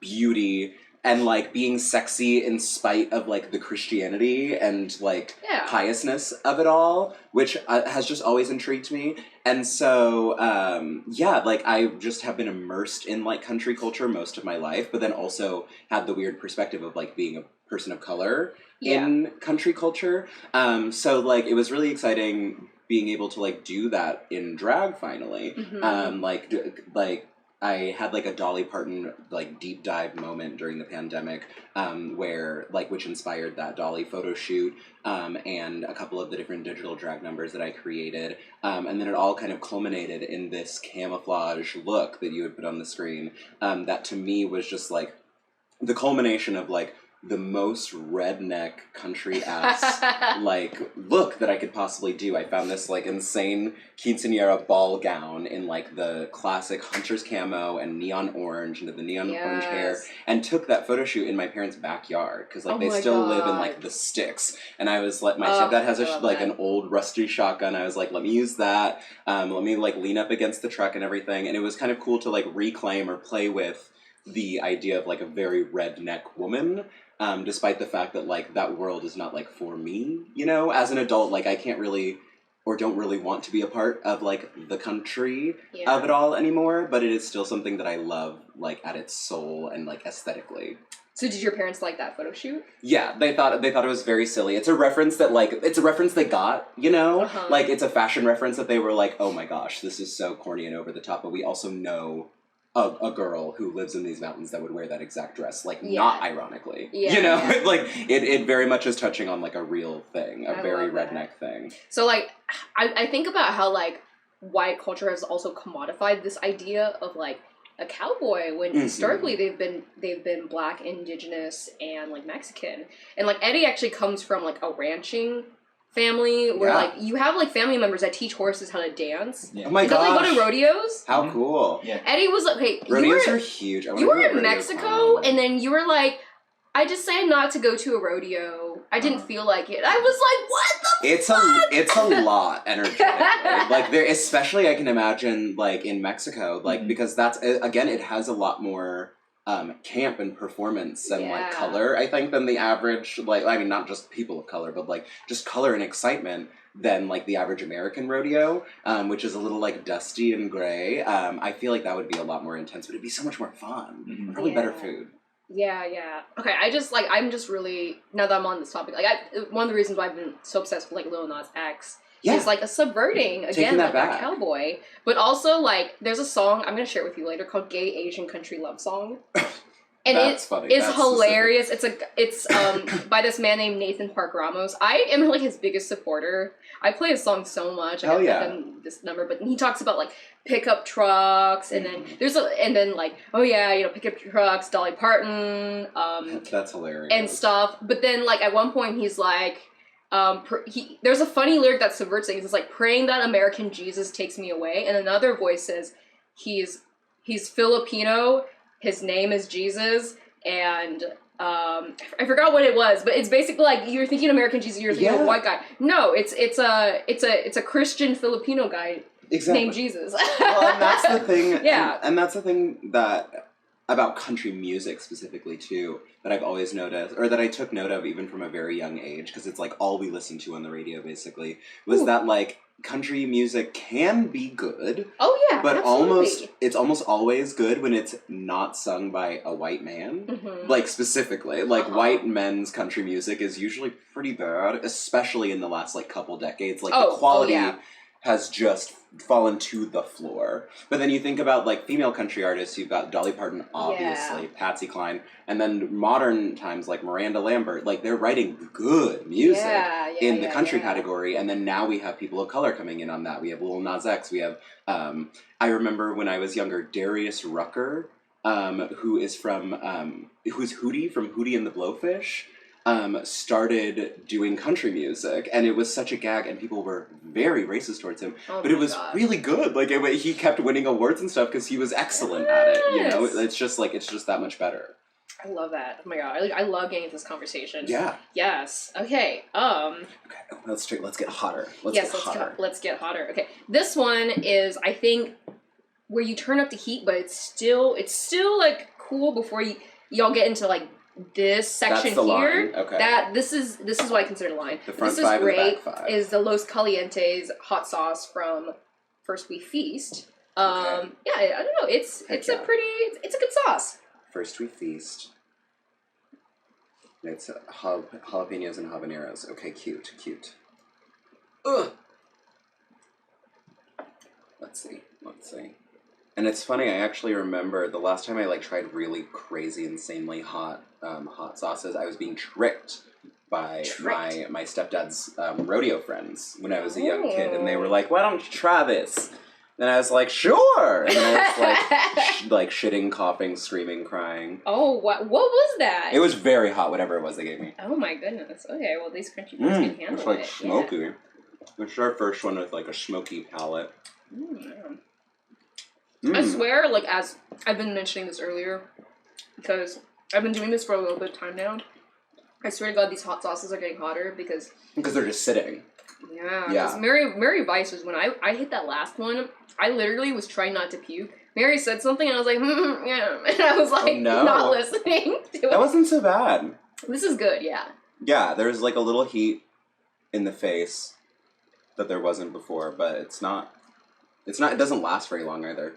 A: beauty. and like being sexy in spite of like the Christianity and like piousness of it all, which has just always intrigued me. And so, like I just have been immersed in like country culture most of my life, but then also had the weird perspective of like being a person of color in country culture. So like it was really exciting being able to like do that in drag finally. I had like a Dolly Parton like deep dive moment during the pandemic, where like which inspired that Dolly photo shoot, and a couple of the different digital drag numbers that I created, and then it all kind of culminated in this camouflage look that you would put on the screen, that to me was just like the culmination of like the most redneck country ass like look that I could possibly do. I found this like insane quinceañera ball gown in like the classic hunter's camo and neon orange and the neon orange hair, and took that photo shoot in my parents' backyard because like they still live in like the sticks. And I was like, my stepdad has like an old rusty shotgun. I was like, let me use that. Let me like lean up against the truck and everything. And it was kind of cool to like reclaim or play with the idea of like a very redneck woman. Despite the fact that, like, that world is not, like, for me, you know? As an adult, like, I can't really, or don't really want to be a part of, like, the country of it all anymore, but it is still something that I love, like, at its soul and, like, aesthetically.
B: So did your parents like that photo shoot?
A: Yeah, they thought it was very silly. It's a reference that, like, it's a reference they got, you know? Like, it's a fashion reference that they were like, oh my gosh, this is so corny and over the top, but we also know a girl who lives in these mountains that would wear that exact dress, like, not ironically. You know? Like, it very much is touching on, like, a real thing, a very redneck thing.
B: So, like, I think about how, like, white culture has also commodified this idea of, like, a cowboy when historically they've been Black, Indigenous, and, like, Mexican. And, like, Eddie actually comes from, like, a ranching family where like you have like family members that teach horses how to dance.
A: Oh my gosh.
B: They go to rodeos.
A: How cool.
B: Eddie was like, hey,
A: rodeos are huge.
B: You were in Mexico and then you were like, I decided not to go to a rodeo. I didn't feel like it. I was like, what the fuck?
A: It's a lot energetically. Like there, especially I can imagine like in Mexico, like because that's again it has a lot more camp and performance and like color, I think, than the average, like, I mean, not just people of color, but like just color and excitement than like the average American rodeo, which is a little like dusty and gray. I feel like that would be a lot more intense, but it'd be so much more fun. Probably better food. Okay, I'm just really, now that I'm on this topic, like one of the reasons why I've been so obsessed with like Lil Nas X is like a subverting, again, like that cowboy. But also, like, there's a song, I'm going to share it with you later, called Gay Asian Country Love Song. And it's hilarious. Specific. It's by this man named Nathan Park Ramos. I am like his biggest supporter. I play his song so much. I got done this number, but he talks about like pickup trucks, and then like, oh yeah, you know, pickup trucks, Dolly Parton, that's hilarious,
B: and stuff. But then like at one point he's like, there's a funny lyric that subverts things. It's like, praying that American Jesus takes me away. And another voice says, he's Filipino, his name is Jesus, and I forgot what it was, but it's basically like, you're thinking American Jesus, you're thinking a white guy. No, it's a Christian Filipino guy named Jesus.
A: Well, and that's the thing. And that's the thing that about country music specifically too, that I've always noticed, or that I took note of even from a very young age, because it's like all we listened to on the radio basically, was that like country music can be good.
B: Oh yeah,
A: but
B: absolutely.
A: it's almost always good when it's not sung by a white man. Like specifically, like white men's country music is usually pretty bad, especially in the last like couple decades. Like the quality has just fallen to the floor. But then you think about like female country artists, you've got Dolly Parton, obviously, Patsy Cline, and then modern times like Miranda Lambert, like they're writing good music in the country category. And then now we have people of color coming in on that. We have Lil Nas X, we have, I remember when I was younger, Darius Rucker, who's Hootie from Hootie and the Blowfish, started doing country music, and it was such a gag, and people were very racist towards him, but it was really good. Like he kept winning awards and stuff because he was excellent at it. You know, it's just that much better.
B: I love that. Oh my god, I love getting into this conversation.
A: Yeah.
B: Yes. Okay.
A: Okay. Let's get hotter.
B: Let's get hotter. Okay. This one is, I think, where you turn up the heat, but it's still like cool before you y'all get into like this section
A: That's the
B: here.
A: line. Okay.
B: This is what I consider the line.
A: The front
B: this
A: five
B: is great.
A: and the back five.
B: Is the Los Calientes hot sauce from First We Feast.
A: Okay.
B: Yeah, I don't know. It's a good sauce.
A: First We Feast. It's jalapenos and habaneros. Okay, cute. Ugh. Let's see. And it's funny, I actually remember the last time I like tried really crazy, insanely hot sauces, I was being tricked by my stepdad's rodeo friends when I was a young kid, and they were like, "Why don't you try this?" And I was like, "Sure!" And I was like, shitting, coughing, screaming, crying.
B: Oh, what was that?
A: It was very hot, whatever it was they gave me.
B: Oh my goodness. Okay, well these crunchy boys can handle it.
A: It's like smoky.
B: Yeah.
A: It's our first one with like a smoky palate.
B: I swear, like, as I've been mentioning this earlier, because I've been doing this for a little bit of time now, I swear to God, these hot sauces are getting hotter because
A: they're just sitting.
B: Yeah. Mary Vice was when I hit that last one, I literally was trying not to puke. Mary said something and I was like, yeah. And I was like, not listening to it.
A: That wasn't so bad.
B: This is good, yeah.
A: Yeah, there's like a little heat in the face that there wasn't before, but it doesn't last very long either.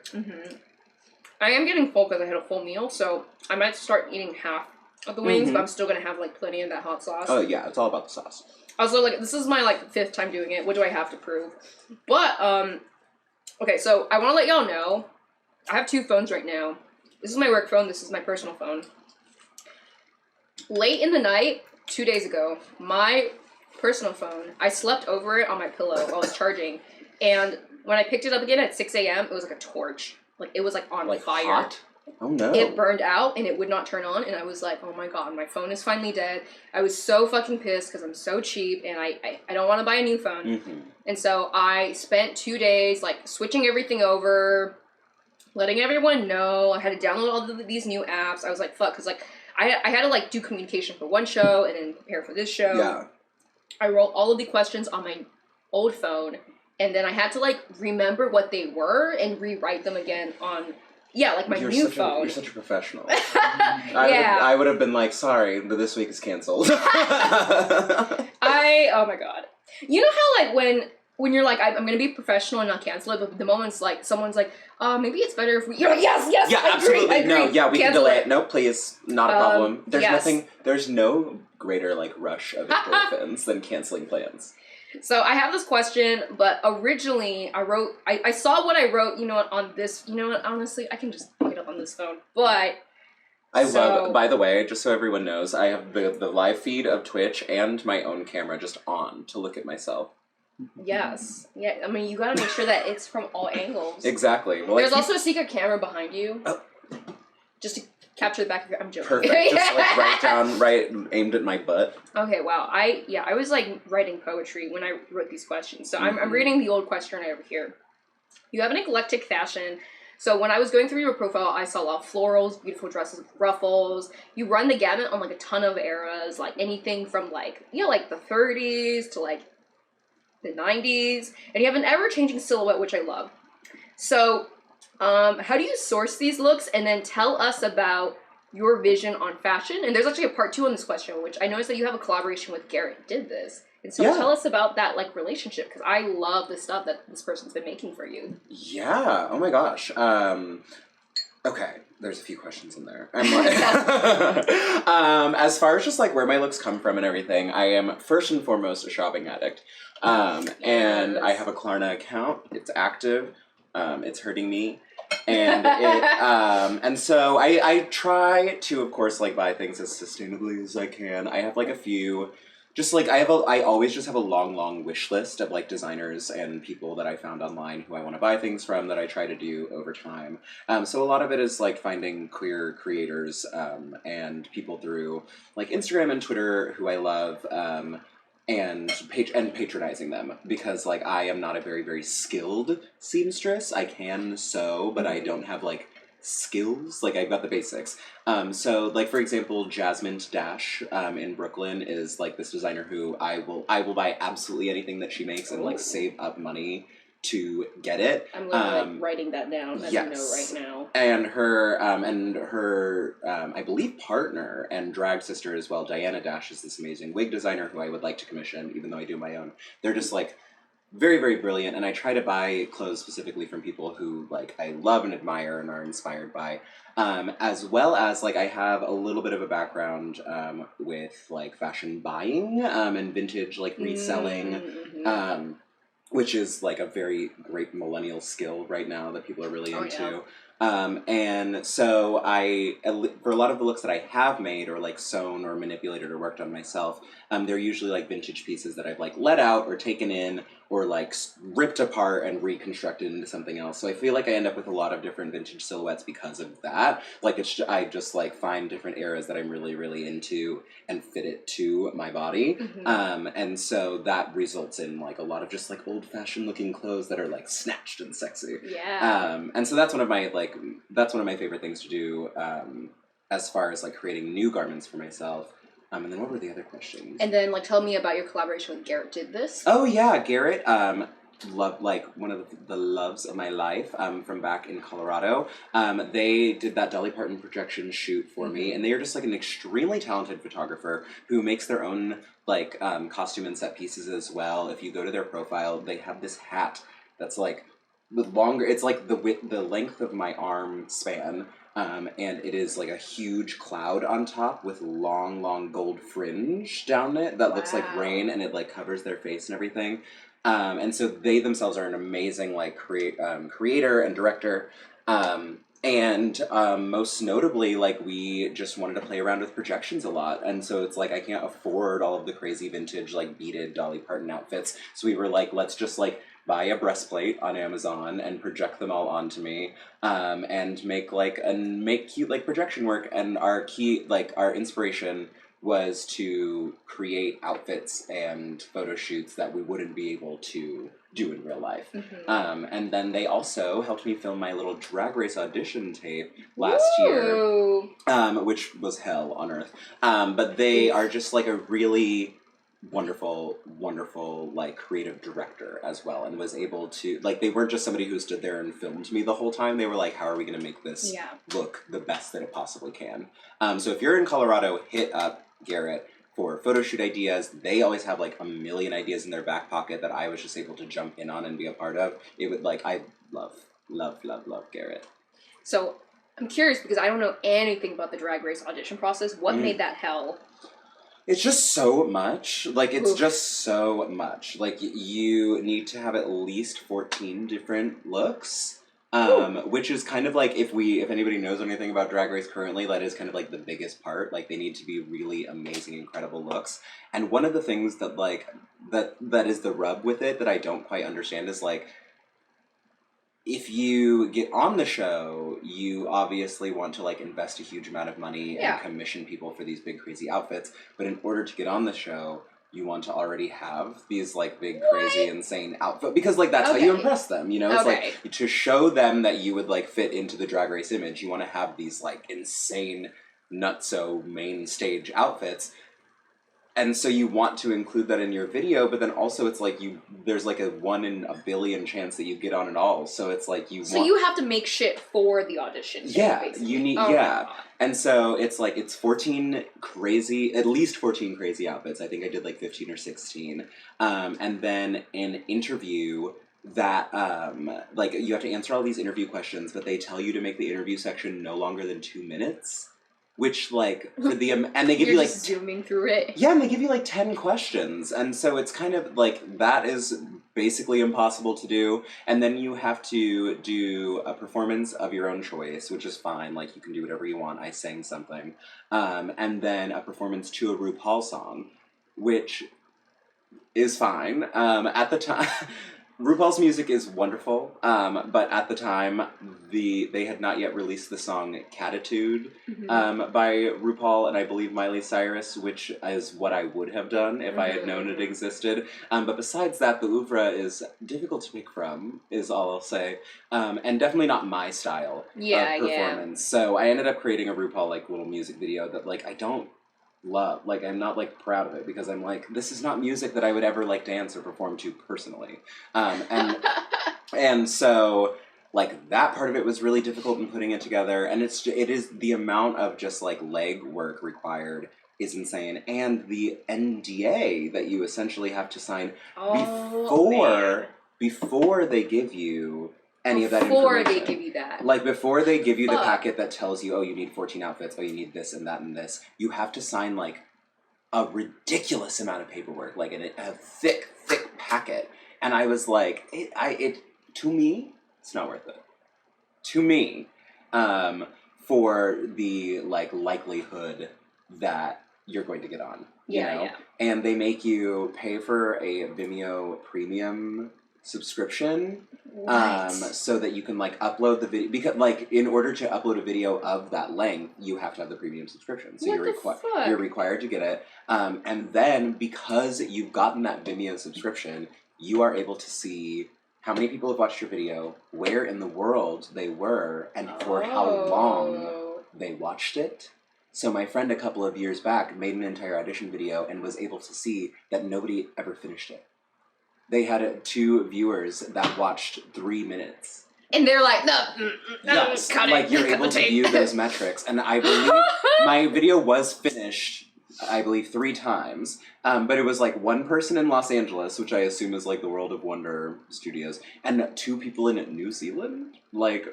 B: I am getting full because I had a full meal, so I might start eating half of the wings, but I'm still going to have like plenty of that hot sauce.
A: Oh yeah, it's all about the sauce.
B: Also, like, this is my like 5th time doing it. What do I have to prove? But, okay, so I want to let y'all know, I have 2 phones right now. This is my work phone, this is my personal phone. Late in the night, 2 days ago, my personal phone, I slept over it on my pillow while I was charging, and when I picked it up again at 6 a.m., it was like a torch. Like, it was like on fire.
A: Hot? Oh no.
B: It burned out and it would not turn on, and I was like, oh my god, my phone is finally dead. I was so fucking pissed because I'm so cheap and I don't want to buy a new phone. And so I spent 2 days like switching everything over, letting everyone know. I had to download all of these new apps. I was like, fuck, because like I had to like do communication for one show and then prepare for this show.
A: Yeah. I
B: wrote all of the questions on my old phone, and then I had to like remember what they were and rewrite them again on my new phone.
A: You're such a professional. I would have been like, sorry, but this week is canceled.
B: Oh my god. You know how like when you're like, I'm gonna be professional and not cancel it, but the moment's like, someone's like, maybe it's better if we, you're like, yes,
A: yeah,
B: I
A: absolutely,
B: agree.
A: no, yeah, we
B: cancel
A: can delay it. No, please, not a problem.
B: Yes.
A: There's no greater like rush of endorphins than canceling plans.
B: So I have this question, but originally I saw what I wrote, on this, honestly, I can just pick it up on this phone, but
A: love, by the way, just so everyone knows, I have the live feed of Twitch and my own camera just on to look at myself.
B: Yes. Yeah, I mean, you gotta make sure that it's from all angles.
A: Exactly. Well,
B: there's also a secret camera behind you.
A: Oh.
B: Just to capture the back of your... I'm joking.
A: Perfect. Just like right aimed at my butt.
B: Okay, wow. I was like writing poetry when I wrote these questions. So I'm reading the old question over here. You have an eclectic fashion. So when I was going through your profile, I saw a lot of florals, beautiful dresses with ruffles. You run the gamut on like a ton of eras, like anything from like, like the 30s to like the 90s. And you have an ever-changing silhouette, which I love. So how do you source these looks? And then tell us about your vision on fashion. And there's actually a part 2 on this question, which I noticed that you have a collaboration with Garrett Did This. And so tell us about that like relationship, because I love the stuff that this person's been making for you.
A: Yeah. Oh my gosh. Okay. There's a few questions in there. I'm like, as far as just like where my looks come from and everything, I am first and foremost a shopping addict. And I have a Klarna account. It's active. It's hurting me. And so I try to, of course, like buy things as sustainably as I can. I have like a few, just like I always just have a long wish list of like designers and people that I found online who I want to buy things from that I try to do over time. So a lot of it is like finding queer creators and people through like Instagram and Twitter who I love. And patronizing them, because like I am not a very, very skilled seamstress. I can sew, but I don't have like skills. Like I've got the basics. So like for example, Jasmine Dash in Brooklyn is like this designer who I will buy absolutely anything that she makes and like save up money to get it.
B: I'm literally like writing that down as
A: yes.
B: a note right now.
A: And her I believe partner and drag sister as well, Diana Dash, is this amazing wig designer who I would like to commission, even though I do my own. They're just like very, very brilliant, and I try to buy clothes specifically from people who like I love and admire and are inspired by. As well as like I have a little bit of a background with like fashion buying and vintage like reselling.
B: Mm-hmm.
A: Which is like a very great millennial skill right now that people are really into.
B: Yeah.
A: And so for a lot of the looks that I have made or like sewn or manipulated or worked on myself, they're usually like vintage pieces that I've like let out or taken in or like ripped apart and reconstructed into something else. So I feel like I end up with a lot of different vintage silhouettes because of that. Like I just like find different eras that I'm really, really into and fit it to my body.
B: Mm-hmm.
A: And so that results in like a lot of just like old fashioned looking clothes that are like snatched and sexy.
B: Yeah.
A: And so that's one of my favorite things to do as far as like creating new garments for myself. And then what were the other questions? And
B: then like tell me about your collaboration with Garrett Did This.
A: Oh yeah, Garrett. Love like one of the loves of my life from back in Colorado. They did that Dolly Parton projection shoot for me, and they are just like an extremely talented photographer who makes their own like costume and set pieces as well. If you go to their profile, they have this hat that's like longer. It's like the length of my arm span. And it is like a huge cloud on top with long gold fringe down it that looks like rain, and it like covers their face and everything. And so they themselves are an amazing like creator and director. And most notably, like we just wanted to play around with projections a lot. And so it's like I can't afford all of the crazy vintage like beaded Dolly Parton outfits. So we were like, let's just like buy a breastplate on Amazon and project them all onto me, and make cute like projection work. And our inspiration was to create outfits and photo shoots that we wouldn't be able to do in real life. And then they also helped me film my little Drag Race audition tape last year, which was hell on earth. But they are just like a really wonderful like creative director as well, and was able to like, they weren't just somebody who stood there and filmed me the whole time. They were like, how are we going to make this look the best that it possibly can? So if you're in Colorado, hit up Garrett for photo shoot ideas. They always have like a million ideas in their back pocket that I was just able to jump in on and be a part of. It would like, I love Garrett.
B: So I'm curious because I don't know anything about the Drag Race audition process. What made that hell?
A: It's just so much. Like, it's just so much. Like, you need to have at least 14 different looks, which is kind of like, if anybody knows anything about Drag Race currently, that is kind of like the biggest part. Like, they need to be really amazing, incredible looks. And one of the things that, like, that is the rub with it that I don't quite understand is, like, if you get on the show, you obviously want to like invest a huge amount of money and commission people for these big crazy outfits. But in order to get on the show, you want to already have these like big crazy insane outfit, because like that's how you impress them, you know? It's like to show them that you would like fit into the Drag Race image, you want to have these like insane nutso main stage outfits. And so you want to include that in your video, but then also it's like there's like a 1 in a billion chance that you get on at all. So it's like you
B: have to make shit for the audition.
A: Basically. You need, And so it's like, it's at least 14 crazy outfits. I think I did like 15 or 16. And then an interview that, like you have to answer all these interview questions, but they tell you to make the interview section no longer than 2 minutes. Which, like, for the, and they give you, like...
B: just zooming through it.
A: Yeah, and they give you, like, 10 questions. And so it's kind of, like, that is basically impossible to do. And then you have to do a performance of your own choice, which is fine. Like, you can do whatever you want. I sang something. And then a performance to a RuPaul song, which is fine. At the time... RuPaul's music is wonderful, but at the time, they had not yet released the song Catitude by RuPaul and I believe Miley Cyrus, which is what I would have done if I had known it existed. But besides that, the oeuvre is difficult to pick from, is all I'll say, and definitely not my style of performance. So I ended up creating a RuPaul like little music video that like I don't love. Like, I'm not like proud of it because I'm like, this is not music that I would ever like dance or perform to personally. And And so, like, that part of it was really difficult in putting it together. And it is the amount of just, like, leg work required is insane. And the NDA that you essentially have to sign before they give you any of that information.
B: Before they give you that.
A: Like, before they give you the packet that tells you, oh, you need 14 outfits, oh, you need this and that and this, you have to sign, like, a ridiculous amount of paperwork, like, in a thick packet. And I was like, to me, it's not worth it. To me, for the, like, likelihood that you're going to get on. You know? Yeah. And they make you pay for a Vimeo premium subscription. So that you can, like, upload the video, because, like, in order to upload a video of that length, you have to have the premium subscription. So you're required to get it. And then, because you've gotten that Vimeo subscription, you are able to see how many people have watched your video, where in the world they were, and for how long they watched it. So my friend a couple of years back made an entire audition video and was able to see that nobody ever finished it. They had 2 viewers that watched 3 minutes. And they're like, no, yes, like, you're able to view those metrics. And I believe my video was finished, I believe, 3 times. But it was, like, 1 person in Los Angeles, which I assume is, like, the World of Wonder Studios, and 2 people in New Zealand, like,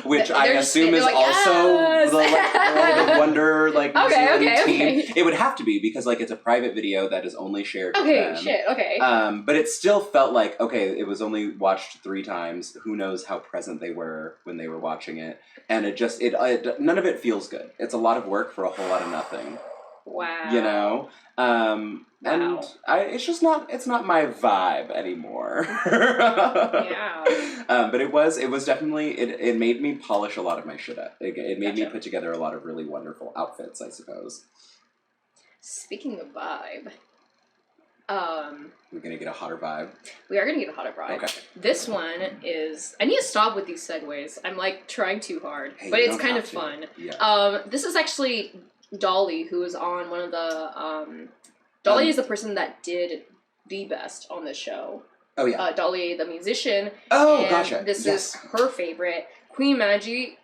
A: which I assume is like, also the, like, World of Wonder, like, New Zealand team. Okay. It would have to be, because, like, it's a private video that is only shared with them. But it still felt like, okay, it was only watched 3 times. Who knows how present they were when they were watching it. And it just, none of it feels good. It's a lot of work for a whole lot of nothing.
B: Wow.
A: You know? And it's just not, it's not my vibe anymore. But it was definitely, it made me polish a lot of my shit up. It made me put together a lot of really wonderful outfits, I suppose.
B: Speaking of vibe,
A: we're gonna get a hotter vibe.
B: We are gonna get a hotter vibe. Okay. This one is, I need to stop with these segues. I'm, like, trying too hard, but it's kind of fun. Yeah. This is actually Dolly, who was on one of the, Dolly is the person that did the best on this show. Oh, yeah. Dolly, the musician. Oh, gotcha. This is her favorite. Queen Majesty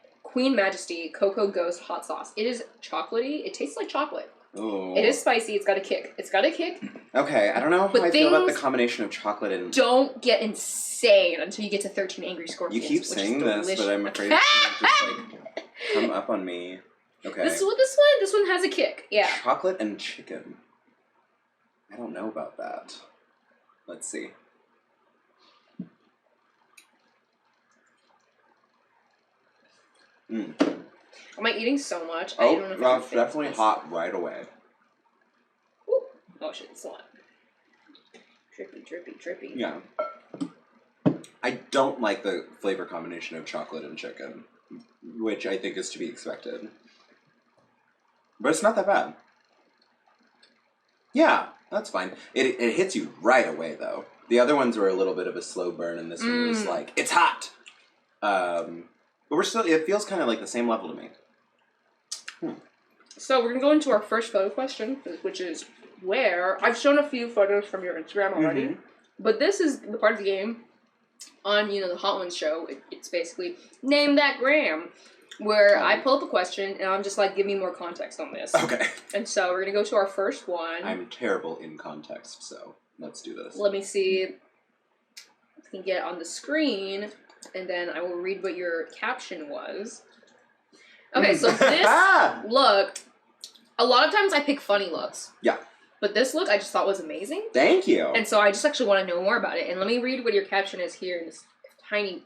B: Cocoa Ghost Hot Sauce. It is chocolatey. It tastes like chocolate. Oh. It is spicy. It's got a kick.
A: Okay, I don't know how I feel about the combination of chocolate and...
B: Don't get insane until you get to 13 Angry Scorpions.
A: You keep saying this, but I'm afraid it's going to just, like, come up on me. Okay.
B: This one has a kick. Yeah.
A: Chocolate and chicken. I don't know about that. Let's see.
B: Am I eating so much?
A: Oh, that's definitely hot right away.
B: Ooh. Oh shit, it's a lot. Drippy.
A: Yeah. I don't like the flavor combination of chocolate and chicken, which I think is to be expected. But it's not that bad. Yeah, that's fine. It hits you right away, though. The other ones were a little bit of a slow burn, and this one was like, it's hot! But it feels kind of like the same level to me.
B: So we're going to go into our first photo question, which is where... I've shown a few photos from your Instagram already, but this is the part of the game on, the Hot Ones show. It's basically, name that gram. Where I pull up a question, and I'm just like, give me more context on this. Okay. And so we're going to go to our first one.
A: I'm terrible in context, so let's do this.
B: Let me see if I can get it on the screen, and then I will read what your caption was. Okay, so this look, a lot of times I pick funny looks. Yeah. But this look I just thought was amazing.
A: Thank you.
B: And so I just actually want to know more about it. And let me read what your caption is here in this tiny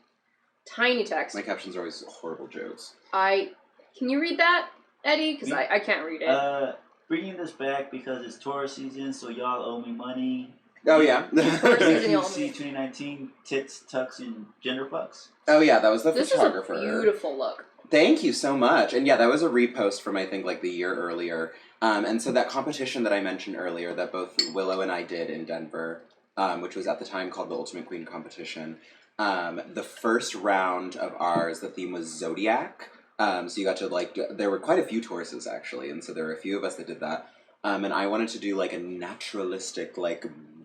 B: text.
A: My captions are always horrible jokes.
B: Can you read that, Eddie? Because I can't read it.
C: Bringing this back because it's tourist season, so y'all owe me money.
A: Oh, yeah.
C: QC 2019, tits, tucks, and gender fucks.
A: Oh, yeah, that was the photographer.
B: This is a beautiful look.
A: Thank you so much. And yeah, that was a repost from, I think, like the year earlier. And so that competition that I mentioned earlier that both Willow and I did in Denver, which was at the time called the Ultimate Queen Competition, the first round of ours, the theme was Zodiac. So you got to, there were quite a few Tauruses, actually, and so there were a few of us that did that. And I wanted to do, a naturalistic,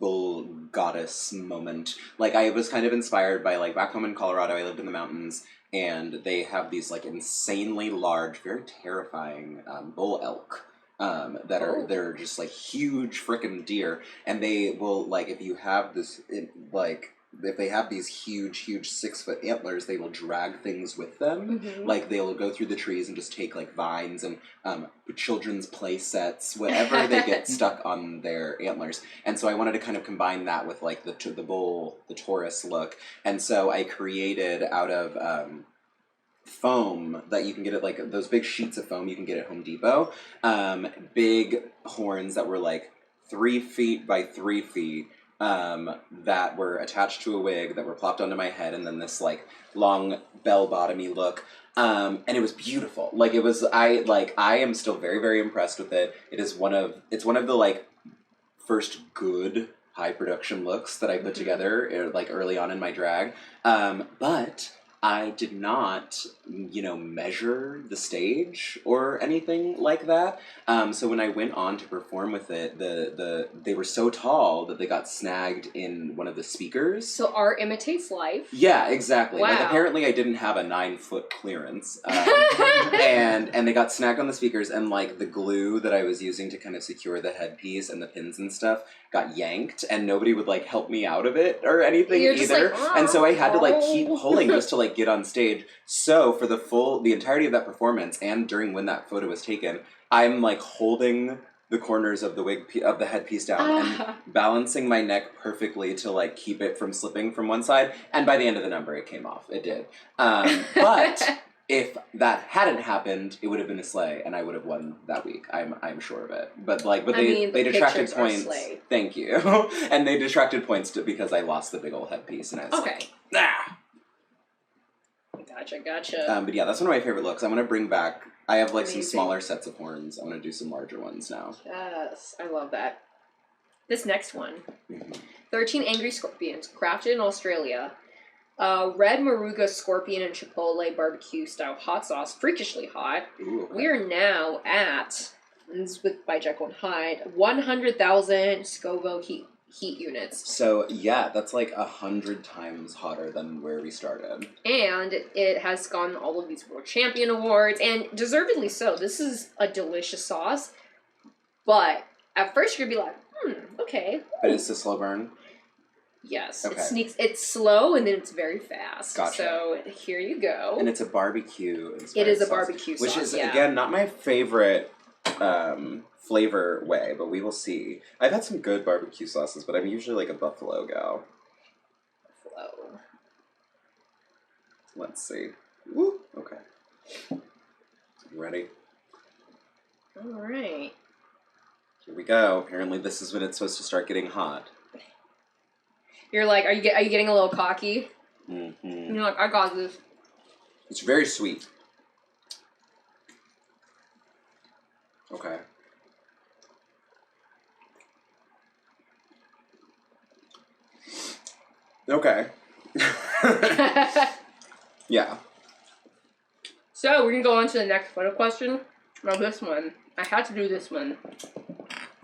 A: bull goddess moment. Like, I was kind of inspired by, like, back home in Colorado, I lived in the mountains, and they have these, like, insanely large, very terrifying bull elk. They're just, like, huge frickin' deer, and they will, like, if you have this, if they have these huge 6-foot antlers, they will drag things with them.
B: Mm-hmm.
A: Like, they'll go through the trees and just take, like, vines and children's play sets, whatever they get stuck on their antlers. And so I wanted to kind of combine that with, like, the bull, the Taurus look. And so I created out of foam that you can get at, like, those big sheets of foam you can get at Home Depot, big horns that were, like, 3 feet by 3 feet, that were attached to a wig that were plopped onto my head, and then this, like, long bell-bottomy look. And it was beautiful. Like, it was, I am still very, very impressed with it. It's one of the, like, first good high production looks that I put together, like, early on in my drag. But I did not, measure the stage or anything like that. So when I went on to perform with it, they were so tall that they got snagged in one of the speakers.
B: So art imitates life.
A: Yeah, exactly.
B: Wow.
A: Like, apparently I didn't have a 9-foot clearance. And they got snagged on the speakers, and, like, the glue that I was using to kind of secure the headpiece and the pins and stuff got yanked, and nobody would, like, help me out of it or anything either.
B: Like,
A: and so I had to, like, keep pulling just to, like, get on stage. So for the entirety of that performance, and during when that photo was taken, I'm, like, holding the corners of the headpiece down and balancing my neck perfectly to, like, keep it from slipping from one side. And by the end of the number, it came off. It did. But if that hadn't happened, it would have been a sleigh, and I would have won that week. I'm sure of it. But they detracted points. Thank you. And they detracted points because I lost the big old headpiece, and I was like, ah.
B: Gotcha.
A: But yeah, that's one of my favorite looks. I'm gonna bring back. I have, like, some smaller sets of horns. I'm gonna do some larger ones now.
B: Yes, I love that. This next one, 13 Angry Scorpions, crafted in Australia. Red Moruga Scorpion and Chipotle barbecue style hot sauce, freakishly hot.
A: Ooh, okay.
B: We are now at, this is by Jekyll and Hyde, 100,000 Scoville heat units.
A: So yeah, that's like 100 times hotter than where we started.
B: And it has gotten all of these world champion awards, and deservedly so. This is a delicious sauce, but at first you're gonna be like, okay.
A: But it's a slow burn?
B: Yes.
A: Okay.
B: It's slow and then it's very fast.
A: Gotcha.
B: So here you go.
A: And it's a barbecue inspired
B: It is a
A: sauce,
B: barbecue sauce,
A: which is, again, not my favorite flavor way, but we will see. I've had some good barbecue sauces, but I'm usually like a buffalo gal.
B: Buffalo.
A: Let's see. Woo! Okay. Ready?
B: Alright.
A: Here we go. Apparently this is when it's supposed to start getting hot.
B: You're like, are you getting a little cocky?
A: Mm-hmm.
B: And you're like, I got this.
A: It's very sweet. Okay. Okay. Yeah.
B: So, we're going to go on to the next photo question. Now, this one. I had to do this one.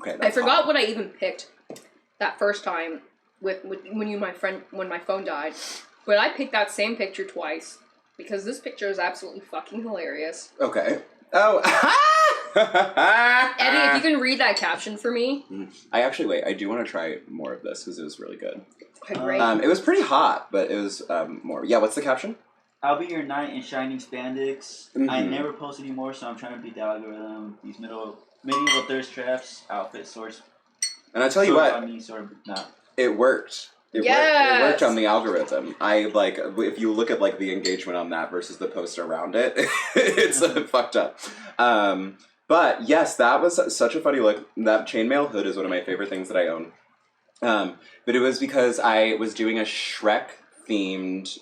A: Okay.
B: I forgot what I even picked that first time when my phone died. But I picked that same picture twice because this picture is absolutely fucking hilarious.
A: Okay. Oh.
B: Eddie, if you can read that caption for me.
A: I do want to try more of this because it was really good.
B: Okay, great.
A: It was pretty hot, but it was more. Yeah, what's the caption?
C: I'll be your knight in shining spandex.
A: Mm-hmm.
C: I never post anymore, so I'm trying to beat the algorithm. These medieval thirst traps, outfit source.
A: And I tell you what, it worked. It worked on the algorithm. If you look at like the engagement on that versus the post around it, it's fucked up. But yes, that was such a funny look. That chainmail hood is one of my favorite things that I own. But it was because I was doing a Shrek themed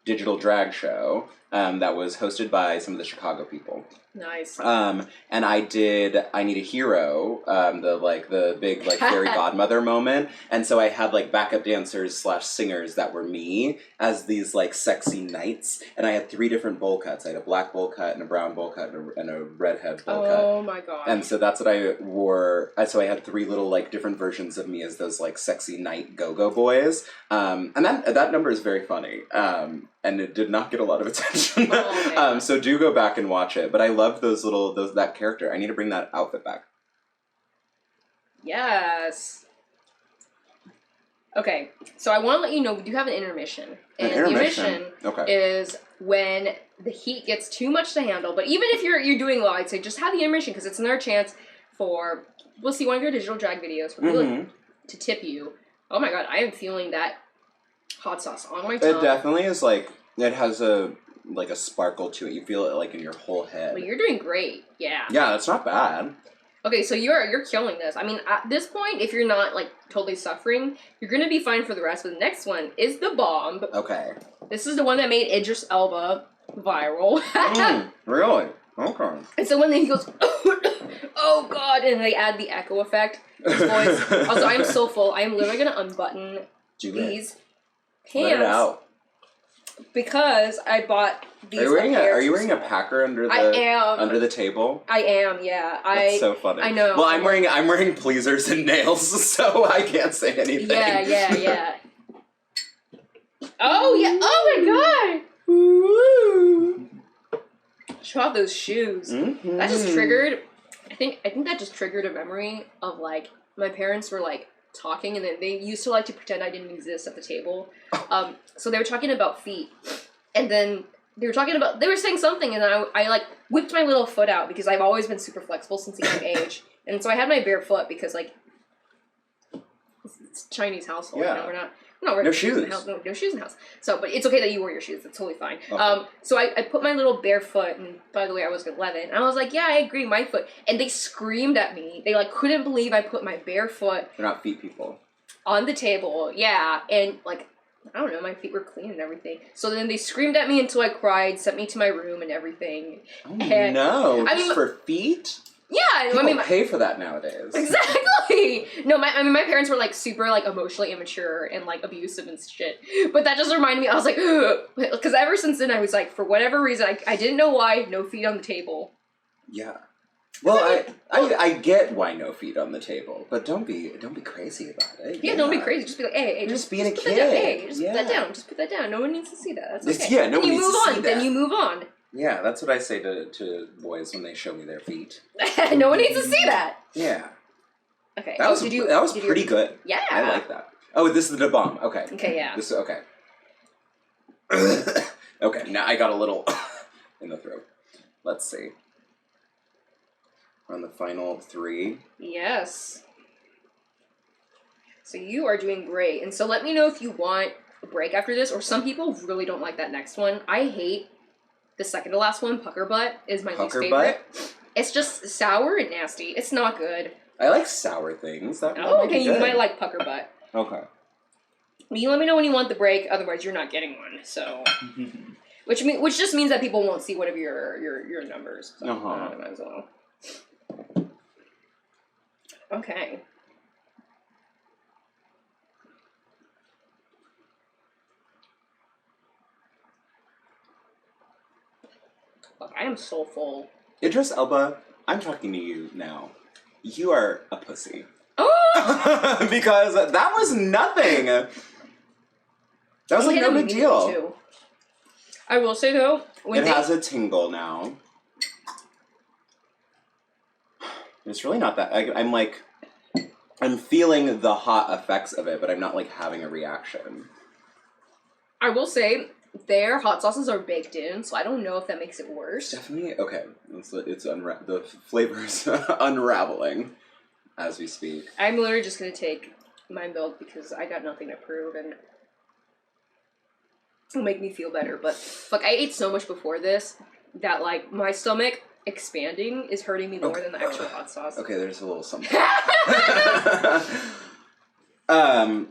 A: digital drag show, that was hosted by some of the Chicago people.
B: Nice.
A: And I did I Need a Hero, the big like fairy godmother moment. And so I had like backup dancers / singers that were me as these like sexy knights. And I had 3 different bowl cuts. I had a black bowl cut and a brown bowl cut and a redhead bowl cut.
B: Oh my god.
A: And so that's what I wore. So I had 3 little like different versions of me as those like sexy knight go-go boys. And that number is very funny. And it did not get a lot of attention.
B: Oh,
A: so do go back and watch it. But I love that character. I need to bring that outfit back.
B: Yes. Okay, so I want to let you know we do have an intermission. And
A: An
B: intermission
A: intermission. Okay.
B: is when the heat gets too much to handle. But even if you're doing well, I'd say just have the intermission because it's another chance for we'll see one of your digital drag videos for people to tip you. Oh my god, I am feeling that hot sauce on my tongue.
A: It definitely is like it has a sparkle to it. You feel it like in your whole head.
B: Well, you're doing great. Yeah.
A: Yeah, that's not bad.
B: Okay, so you're killing this. I mean, at this point, if you're not like totally suffering, you're gonna be fine for the rest. But the next one is the bomb.
A: Okay.
B: This is the one that made Idris Elba viral.
A: Really? Okay.
B: And so when he goes, oh god, and they add the echo effect. His voice. Also, I am so full. I am literally gonna unbutton these pants.
A: Let it out.
B: Because I bought these.
A: Are you wearing a packer under the table?
B: I am, yeah.
A: That's so funny.
B: I know.
A: Well, I'm wearing pleasers and nails, so I can't say anything.
B: Yeah. Oh yeah! Oh my god! Show off those shoes.
A: Mm-hmm.
B: That just triggered. I think that just triggered a memory of like my parents were like talking, and then they used to like to pretend I didn't exist at the table. So they were talking about feet, and then they were saying something, and then I like whipped my little foot out because I've always been super flexible since a young age, and so I had my bare foot because like it's a Chinese household.
A: Yeah.
B: You know, we're not
A: No shoes.
B: in the house. No shoes in the house. So, but it's okay that you wore your shoes. That's totally fine.
A: Okay.
B: So I put my little bare foot, and by the way, I was 11, and I was like, yeah, I agree, my foot. And they screamed at me. They like couldn't believe I put my bare foot.
A: They're not feet people.
B: On the table, yeah, and like I don't know, my feet were clean and everything. So then they screamed at me until I cried, sent me to my room and everything.
A: Oh
B: and,
A: no! Just for feet?
B: Yeah,
A: People pay for that nowadays.
B: Exactly. No, my parents were like super like emotionally immature and like abusive and shit. But that just reminded me. I was like, because ever since then I was like, for whatever reason, I didn't know why no feet on the table.
A: Yeah. Well, I get why no feet on the table, but don't be crazy about it.
B: Yeah, don't be crazy. Just be like, hey,
A: just being a kid.
B: Hey, just put that down. Just put that down. No one needs to see that. That's okay.
A: Yeah, no one needs to see that.
B: Then you move on.
A: Yeah, that's what I say to boys when they show me their feet.
B: No one needs to see that.
A: Yeah.
B: Okay.
A: That was pretty good.
B: Yeah.
A: I like that. Oh, this is the bomb. Okay.
B: Okay, yeah.
A: This is okay. Okay, now I got a little in the throat. Let's see. We're on the final 3.
B: Yes. So you are doing great. And so let me know if you want a break after this, or some people really don't like that next one. I hate the second to last one. Pucker butt is my least favorite. It's just sour and nasty. It's not good.
A: I like sour things.
B: Okay, you might like pucker butt.
A: Okay.
B: You let me know when you want the break, otherwise you're not getting one. So, which just means that people won't see one of your numbers. So might as well. Okay. Look, I am so full.
A: Idris Elba, I'm talking to you now. You are a pussy.
B: Oh!
A: Because that was nothing. That was like no big deal.
B: I will say though,
A: it has a tingle now. It's really not that. I'm feeling the hot effects of it, but I'm not like having a reaction.
B: I will say their hot sauces are baked in, so I don't know if that makes it worse.
A: Definitely okay. The flavors unraveling as we speak.
B: I'm literally just gonna take my milk because I got nothing to prove, and it'll make me feel better. But look, I ate so much before this that like my stomach expanding is hurting me more than the actual hot sauce.
A: Okay, there's a little something.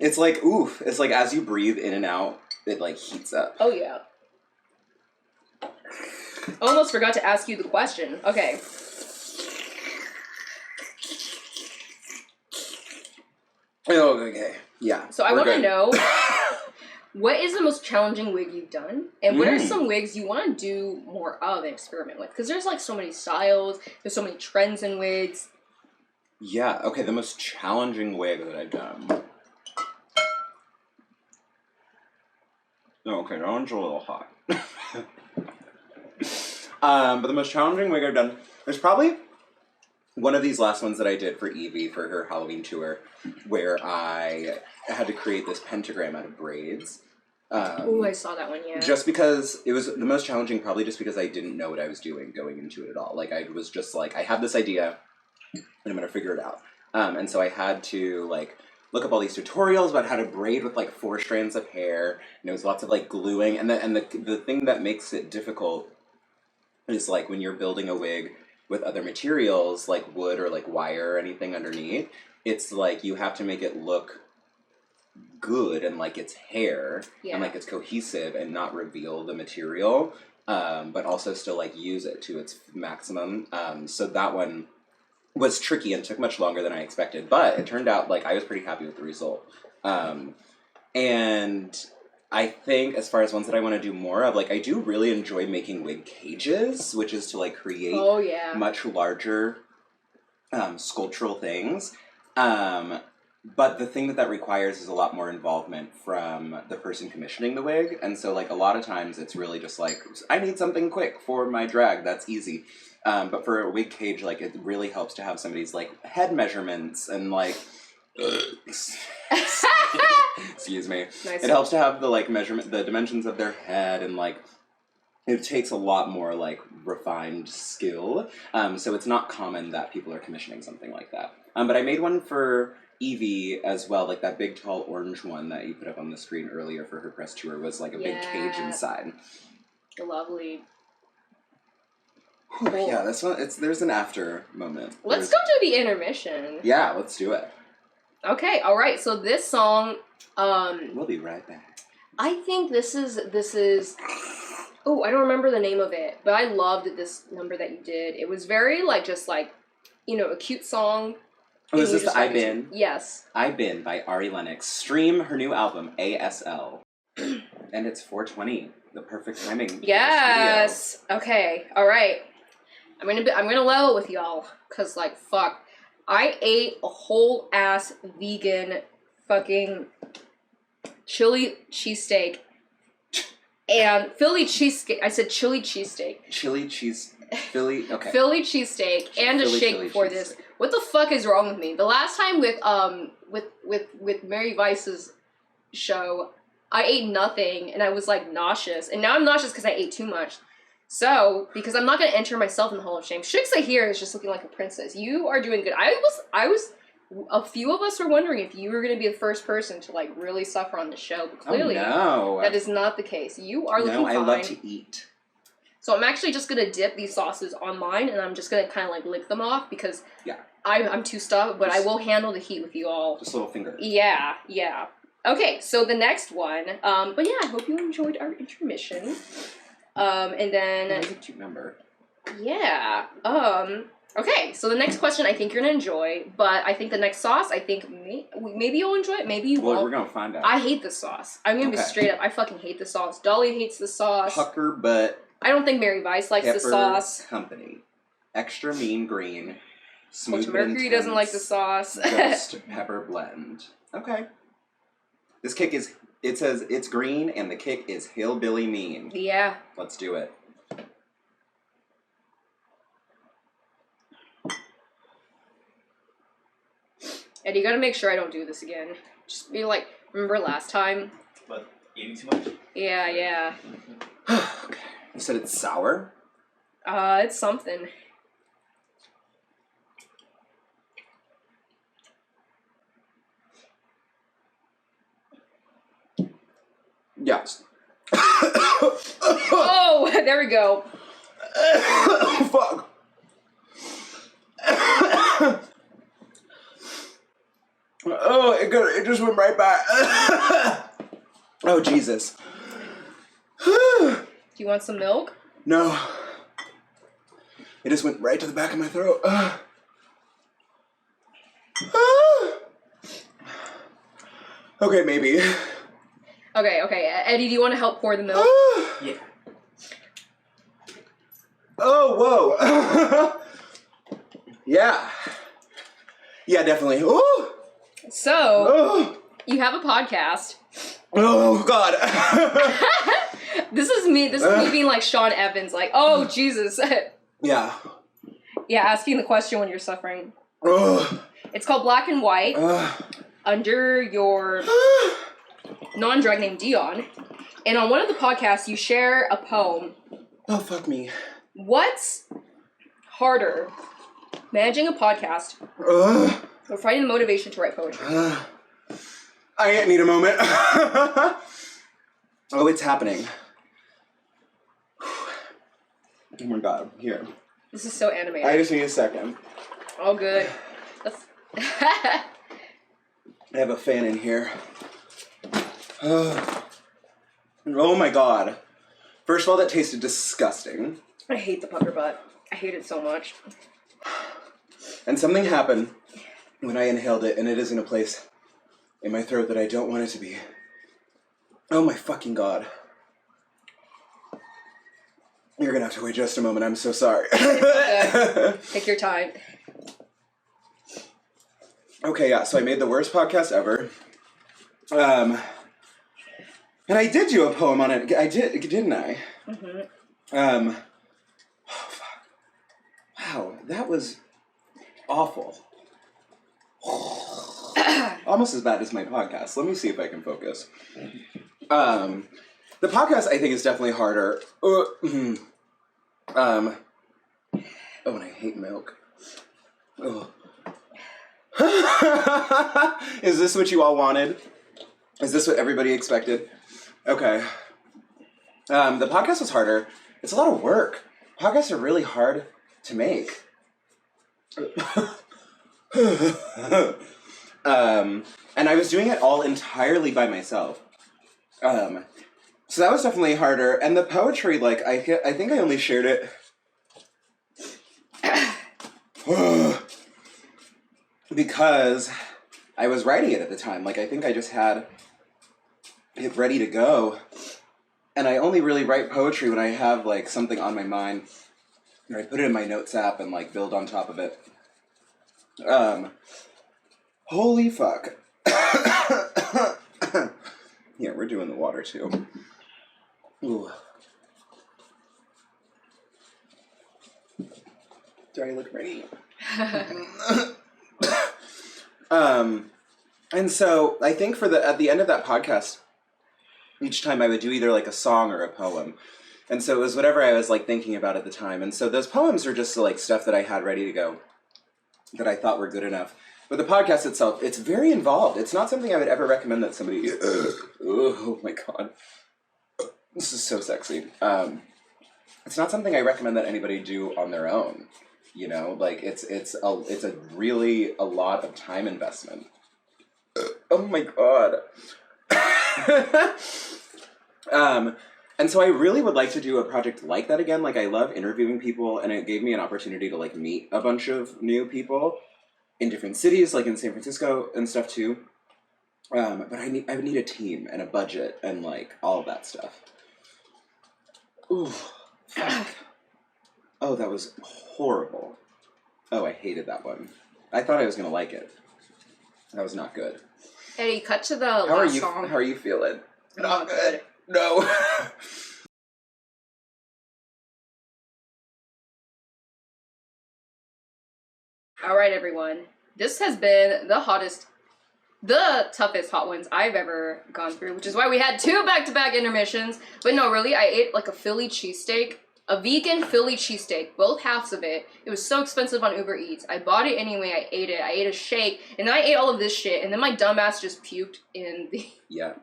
A: It's like oof. It's like as you breathe in and out, it like heats up.
B: Oh yeah. Almost forgot to ask you the question. Okay.
A: Oh, okay. Yeah.
B: So I want to know, what is the most challenging wig you've done? And what are some wigs you want to do more of and experiment with? Because there's like so many styles. There's so many trends in wigs.
A: Yeah. Okay. The most challenging wig that I've done. Okay, that one's a little hot. But the most challenging wig I've done is probably one of these last ones that I did for Evie for her Halloween tour, where I had to create this pentagram out of braids.
B: Oh, I saw that one, yeah.
A: Just because it was the most challenging, probably just because I didn't know what I was doing going into it at all. Like, I was just like, I have this idea, and I'm going to figure it out. And so I had to, like, look up all these tutorials about how to braid with, like, 4 strands of hair, and it was lots of, like, gluing. And the thing that makes it difficult is, like, when you're building a wig with other materials, like wood or, like, wire or anything underneath, it's, like, you have to make it look good and like it's hair and like it's cohesive and not reveal the material, but also still like use it to its maximum. So that one was tricky and took much longer than I expected, but it turned out like I was pretty happy with the result. And I think as far as ones that I want to do more of, like I do really enjoy making wig cages, which is to like create much larger sculptural things. But the thing that requires is a lot more involvement from the person commissioning the wig. And so, like, a lot of times it's really just like, I need something quick for my drag. That's easy. But for a wig cage, like, it really helps to have somebody's, like, head measurements and, like... excuse me. Nice. It helps to have the, like, the dimensions of their head and, like... It takes a lot more, like, refined skill. So it's not common that people are commissioning something like that. But I made one for Evie as well, like that big tall orange one that you put up on the screen earlier for her press tour was like a big cage inside.
B: Lovely.
A: Cool. Yeah, this one, there's an after moment.
B: Let's go to the intermission.
A: Yeah, let's do it.
B: Okay, alright, so this song,
A: we'll be right back.
B: I think this is, oh, I don't remember the name of it, but I loved this number that you did. It was very, like, just, like, you know, a cute song.
A: Oh, is this the I Been?
B: Yes. I
A: Been by Ari Lennox. Stream her new album, ASL. And it's 4:20. The perfect timing.
B: Yes. Okay. All right. I'm gonna level with y'all, cause like fuck, I ate a whole ass vegan fucking chili cheesesteak and Philly cheesesteak. I said chili cheesesteak. Philly cheesesteak and a shake before this. What the fuck is wrong with me? The last time with Mary Vice's show, I ate nothing and I was like nauseous, and now I'm nauseous because I ate too much. So because I'm not gonna enter myself in the Hall of Shame. Shiksa here is just looking like a princess. You are doing good. I was. A few of us were wondering if you were going to be the first person to like really suffer on the show, but clearly that is not the case. You are looking fine.
A: I love to eat.
B: So I'm actually just going to dip these sauces on mine, and I'm just going to kind of like lick them off because I'm too stuffed, but I will handle the heat with you all.
A: Just a little finger.
B: Yeah. Okay, so the next one, but yeah, I hope you enjoyed our intermission. And then...
A: That was a cute number.
B: Yeah, okay, so the next question I think you're going to enjoy, but I think the next sauce, I think maybe you'll enjoy it, maybe you won't.
A: Well, we're going to find out.
B: I hate this sauce. I'm going to be straight up, I fucking hate the sauce. Dolly hates the sauce.
A: Pucker butt.
B: I don't think Mary Vice likes the sauce.
A: Company. Extra mean green. Smooth
B: Coach Mercury doesn't like the sauce.
A: Ghost pepper blend. Okay. This kick is, it says it's green and the kick is hillbilly mean.
B: Yeah.
A: Let's do it.
B: Eddie, you gotta make sure I don't do this again. Just be like, remember last time?
C: What, eating too much?
B: Yeah.
A: Okay. You said it's sour?
B: It's something.
A: Yes.
B: Oh, there we go.
A: Fuck. Oh, it just went right by. Oh, Jesus.
B: Do you want some milk?
A: No. It just went right to the back of my throat. Okay, maybe.
B: Okay. Eddie, do you want to help pour the milk?
C: Yeah.
A: Oh, whoa. Yeah. Yeah, definitely. Ooh.
B: So, you have a podcast.
A: Oh, God.
B: This is me being like Sean Evans, like, oh, Jesus.
A: Yeah.
B: Yeah, asking the question when you're suffering.
A: Ugh.
B: It's called Black and White, under your non-drug name Dion. And on one of the podcasts, you share a poem.
A: Oh, fuck me.
B: What's harder, managing a podcast or finding the motivation to write poetry?
A: I need a moment. Oh, it's happening. Oh my God, here.
B: This is so animated.
A: I just need a second.
B: Oh, good.
A: I have a fan in here. Oh my God. First of all, that tasted disgusting.
B: I hate the pucker butt. I hate it so much.
A: And something happened when I inhaled it, and it is in a place in my throat that I don't want it to be. Oh my fucking God. You're gonna have to wait just a moment. I'm so sorry.
B: Take your time.
A: Okay, yeah, so I made the worst podcast ever. And I did do a poem on it. Didn't I?
B: Mm-hmm.
A: Oh, fuck. Wow, that was awful. Almost as bad as my podcast. Let me see if I can focus. The podcast, I think, is definitely harder. Oh, and I hate milk. Oh. Is this what you all wanted? Is this what everybody expected? Okay. The podcast was harder. It's a lot of work. Podcasts are really hard to make. And I was doing it all entirely by myself. So that was definitely harder. And the poetry, like, I think I only shared it because I was writing it at the time. Like, I think I just had it ready to go. And I only really write poetry when I have, like, something on my mind. Or I put it in my notes app and, like, build on top of it. Holy fuck. Yeah, we're doing the water, too. Ooh. Do I look ready? And so I think at the end of that podcast, each time I would do either like a song or a poem. And so it was whatever I was like thinking about at the time. And so those poems are just like stuff that I had ready to go that I thought were good enough. But the podcast itself, it's very involved. It's not something I would ever recommend that somebody... Oh my God. This is so sexy. It's not something I recommend that anybody do on their own. You know, like it's a really a lot of time investment. Oh my God. And so I really would like to do a project like that again. Like I love interviewing people, and it gave me an opportunity to like meet a bunch of new people in different cities, like in San Francisco and stuff too. But I would need a team and a budget and like all of that stuff. Ooh, fuck. Oh, that was horrible. Oh, I hated that one. I thought I was gonna like it. That was not good.
B: Eddie, cut to the last song.
A: How are you feeling?
B: Not good.
A: No.
B: All right, everyone. This has been the toughest hot ones I've ever gone through, which is why we had 2 back-to-back intermissions. But no, really, I ate like a Philly cheesesteak, a vegan Philly cheesesteak, both halves of it. It was so expensive on Uber Eats. I bought it anyway, I ate it, I ate a shake, and then I ate all of this shit, and then my dumbass just puked in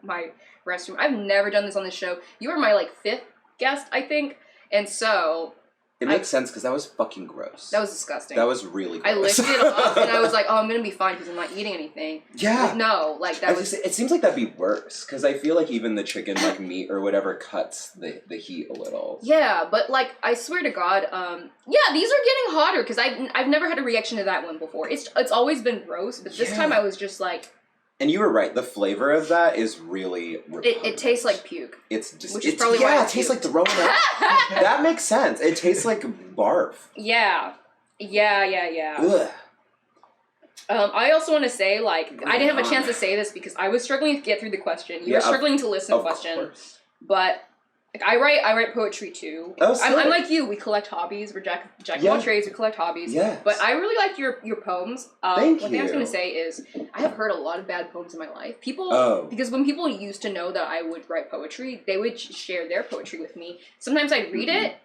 B: my restroom. I've never done this on this show. You were my like 5th guest, I think, and so
A: It makes sense because that was fucking gross.
B: That was disgusting.
A: That was really gross.
B: I licked it off and I was like, oh, I'm gonna be fine because I'm not eating anything.
A: Yeah.
B: But no, like that was...
A: It seems like that'd be worse because I feel like even the chicken, like meat or whatever, cuts the heat a little.
B: Yeah, but like, I swear to God, yeah, these are getting hotter because I've never had a reaction to that one before. It's always been gross, but this time I was just like...
A: And you were right. The flavor of that is really repugnant.
B: It tastes like puke.
A: It's just
B: which is probably why
A: it tastes like throwing up. That makes sense. It tastes like barf.
B: Yeah.
A: Ugh.
B: I also want to say, like, I didn't have a chance to say this because I was struggling to get through the question. You were struggling to listen to the question.
A: Course.
B: But like, I write poetry too.
A: Oh,
B: I'm like you. We collect hobbies. We're jack of all trades. We collect hobbies.
A: Yes.
B: But I really like your poems.
A: Thank
B: one
A: you.
B: thing I was gonna say is I have heard a lot of bad poems in my life. Because when people used to know that I would write poetry, they would share their poetry with me. Sometimes I'd read it.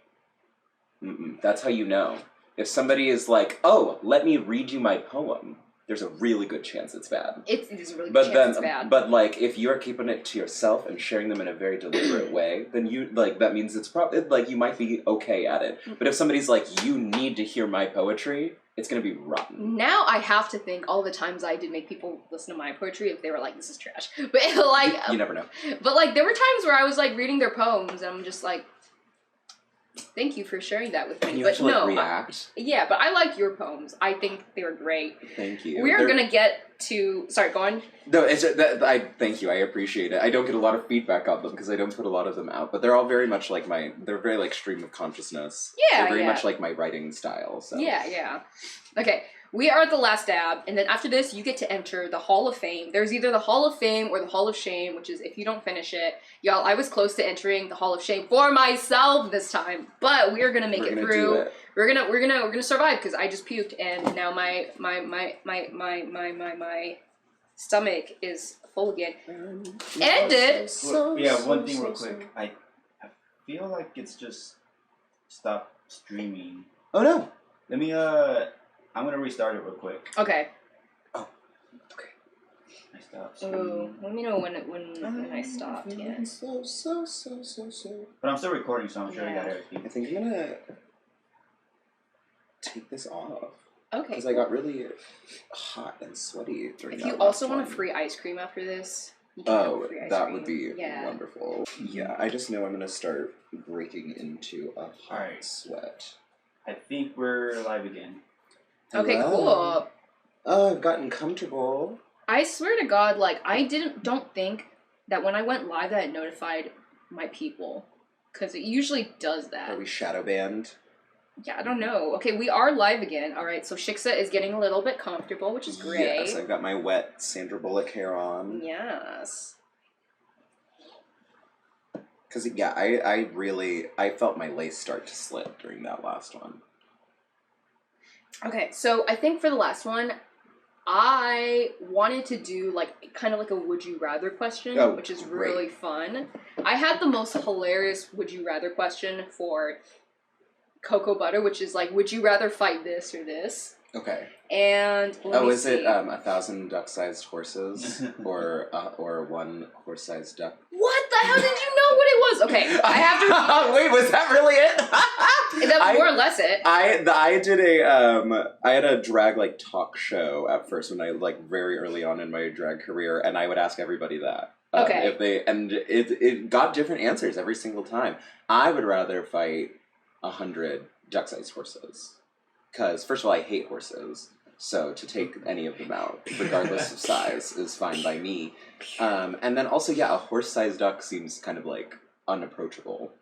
A: That's how you know. If somebody is like, "Oh, let me read you my poem," there's a really good chance it's bad.
B: It's a really good chance it's bad.
A: But like, if you're keeping it to yourself and sharing them in a very deliberate way, then you like that means it's probably like you might be okay at it. But if somebody's like, "You need to hear my poetry," it's gonna be rotten. Now
B: I have to think all the times I did make people listen to my poetry if they were like, "This is trash," but like
A: you never know.
B: But like, there were times where I was like reading their poems and I'm just like, thank you for sharing that with me.
A: And you
B: but
A: have to, like, react.
B: Yeah, but I like your poems. I think they were great.
A: Thank you.
B: We're gonna get to... Sorry, go on.
A: No, it's just I thank you. I appreciate it. I don't get a lot of feedback on them because I don't put a lot of them out. But they're all very much like they're very like stream of consciousness.
B: Yeah,
A: they're very much like my writing style. So
B: yeah. Okay. We are at the last dab, and then after this, you get to enter the Hall of Fame. There's either the Hall of Fame or the Hall of Shame, which is if you don't finish it. Y'all, I was close to entering the Hall of Shame for myself this time, but we're gonna make it through. We're gonna survive because I just puked, and now my stomach is full again. Ended.
C: One thing real quick. I feel like it's just stopped streaming.
A: Oh no.
C: Let me I'm gonna restart it real quick.
B: Okay.
A: Oh, okay.
C: I stopped.
B: Let me know when I stopped. Yeah.
A: So.
C: But I'm still recording, so I'm sure I got everything.
A: I think I'm gonna take this off.
B: Okay.
A: Because I got really hot and sweaty during that.
B: If you also want a free ice cream after this, you can have free ice
A: that
B: cream.
A: would be wonderful. Yeah, I just know I'm gonna start breaking into a hot sweat.
C: I think we're live again.
B: Okay, cool.
A: Oh, I've gotten comfortable.
B: I swear to God, like, I don't think that when I went live that it notified my people. Because it usually does that.
A: Are we shadow banned?
B: Yeah, I don't know. Okay, we are live again. Alright, so Shiksa is getting a little bit comfortable, which is great.
A: Yes, I've got my wet Sandra Bullock hair on.
B: Yes.
A: Because, yeah, I felt my lace start to slip during that last one.
B: Okay, so I think for the last one, I wanted to do like kind of like a would you rather question, which is really fun. I had the most hilarious would you rather question for cocoa butter, which is like, would you rather fight this or this?
A: Okay.
B: And
A: is it 1,000 duck-sized horses or one horse-sized duck?
B: What the hell did you know what it was? Okay, I have to.
A: Wait, was that really it?
B: That was more or less it.
A: I did I had a drag like talk show at first when I like very early on in my drag career, and I would ask everybody that.
B: Okay.
A: If they it got different answers every single time. I would rather fight 100 duck-sized horses. Because, first of all, I hate horses, so to take any of them out, regardless of size, is fine by me. And then also, yeah, a horse-sized duck seems kind of, like, unapproachable.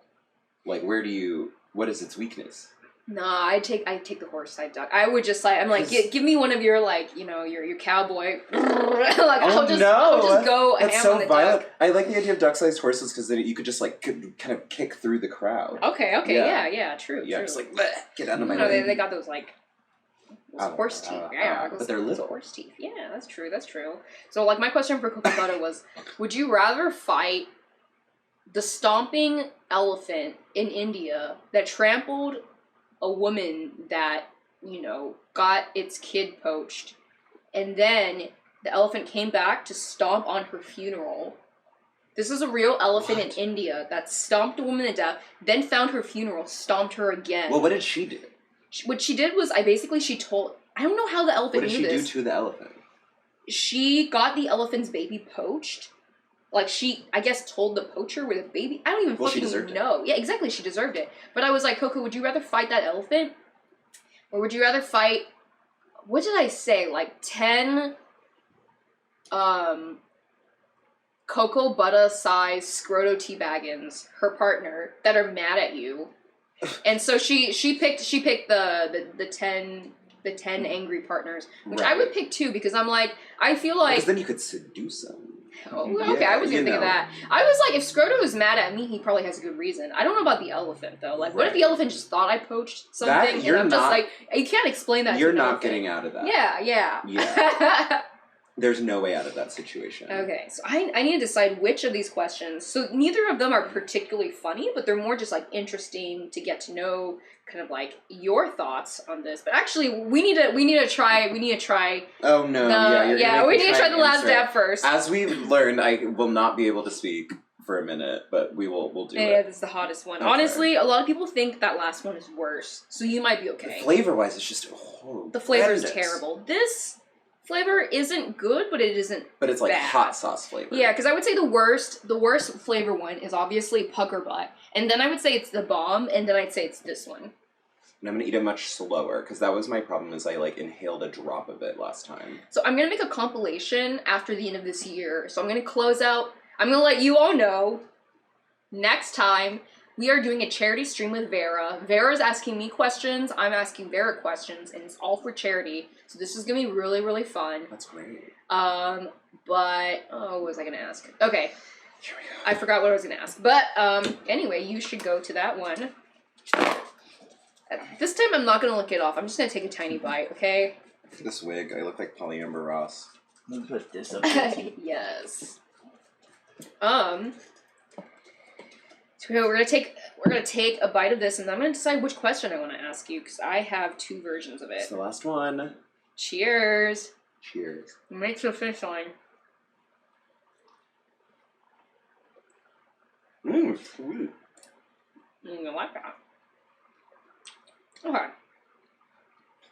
A: Like, what is its weakness?
B: Nah, I take the horse-sized duck. I would just, like, I'm like, give me one of your, like, you know, your cowboy. Like, I'll just go
A: That's
B: ham
A: so
B: on the
A: violent.
B: duck.
A: I like the idea of duck-sized horses because then you could just, like, kind of kick through the crowd.
B: Okay, yeah, true.
A: Yeah, just like, get out of my
B: way.
A: way.
B: They got those, like, horse teeth.
A: But they're little.
B: Horse teeth. Yeah, that's true. So, like, my question for Coco Butter was, would you rather fight the stomping elephant in India that trampled a woman that, you know, got its kid poached, and then the elephant came back to stomp on her funeral, This is a real elephant
A: What?
B: in India that stomped a woman to death, then found her funeral, stomped her again.
A: Well, what did she do?
B: What she did was, she told... I don't know how the elephant
A: What did
B: knew
A: she
B: this.
A: do to the elephant?
B: She got the elephant's baby poached. Like, she, I guess, told the poacher where the baby... I don't even fucking know. Yeah, exactly, she deserved it. But I was like, Coco, would you rather fight that elephant? Or would you rather fight... What did I say? Like, 10... Cocoa Butter-sized Scroto Teabaggins, her partner, that are mad at you. And so she picked the 10 angry partners, which I would pick too, because I'm like, I feel like...
A: Because then you could seduce them.
B: Oh, okay, I was gonna think of that. I was like, if Scroto is mad at me, he probably has a good reason. I don't know about the elephant, though. Like, what if the elephant just thought I poached something, and I'm just like, you can't explain that to
A: You're
B: an
A: not
B: elephant.
A: getting out of that.
B: Yeah.
A: There's no way out of that situation.
B: Okay, so I need to decide which of these questions. So neither of them are particularly funny, but they're more just like interesting to get to know, kind of like your thoughts on this. But actually, we need to try.
A: Oh no!
B: We need to try the last dab first.
A: As we've learned, I will not be able to speak for a minute, but we'll do it.
B: Yeah, this is the hottest one. Okay. Honestly, a lot of people think that last one is worse, so you might be okay.
A: Flavor-wise, it's just horrible.
B: The flavor is terrible. This flavor isn't good, but it isn't
A: But it's like
B: bad.
A: hot sauce flavor.
B: Yeah, because I would say the worst flavor one is obviously pucker butt, and then I would say it's the bomb, and then I'd say it's this one.
A: And I'm gonna eat it much slower, because that was my problem, is I like inhaled a drop of it last time.
B: So I'm gonna make a compilation after the end of this year. So I'm gonna close out. I'm gonna let you all know next time we are doing a charity stream with Vera. Vera's asking me questions, I'm asking Vera questions, and it's all for charity. So this is gonna be really, really fun.
A: That's great.
B: But what was I gonna ask? Okay.
A: Here we go.
B: I forgot what I was gonna ask. But anyway, you should go to that one. This time I'm not gonna lick it off. I'm just gonna take a tiny bite, okay?
A: This wig, I look like Polly Amber Ross.
C: Let me put this up there.
B: Yes. So we're gonna take a bite of this, and I'm gonna decide which question I want to ask you, because I have two versions of it.
A: It's the last one.
B: Cheers.
A: Cheers.
B: Make the finish line.
A: Sweet.
B: You like that? Okay.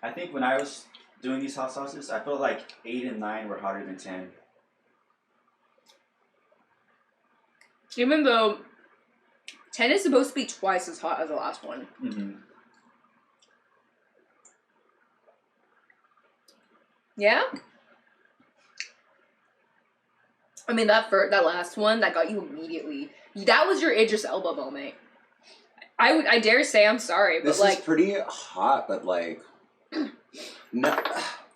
C: I think when I was doing these hot sauces, I felt like 8 and 9 were hotter than 10.
B: Even though 10 is supposed to be twice as hot as the last one.
C: Mm-hmm.
B: Yeah? I mean, that last one, that got you immediately. That was your Idris Elba moment. I dare say I'm sorry, but
A: this
B: like...
A: is pretty hot, but like... No.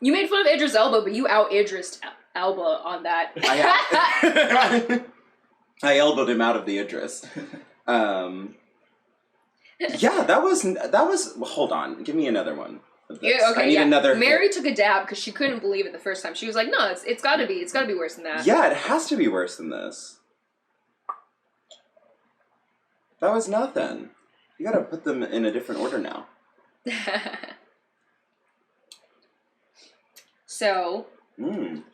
B: You made fun of Idris Elba, but you out-Idris Elba on that.
A: I elbowed him out of the Idris. Yeah, that was. Hold on, give me another one.
B: Yeah, okay,
A: I need another.
B: Mary took a dab because she couldn't believe it the first time. She was like, "No, it's gotta be worse than that."
A: Yeah, it has to be worse than this. That was nothing. You gotta put them in a different order now.
B: So,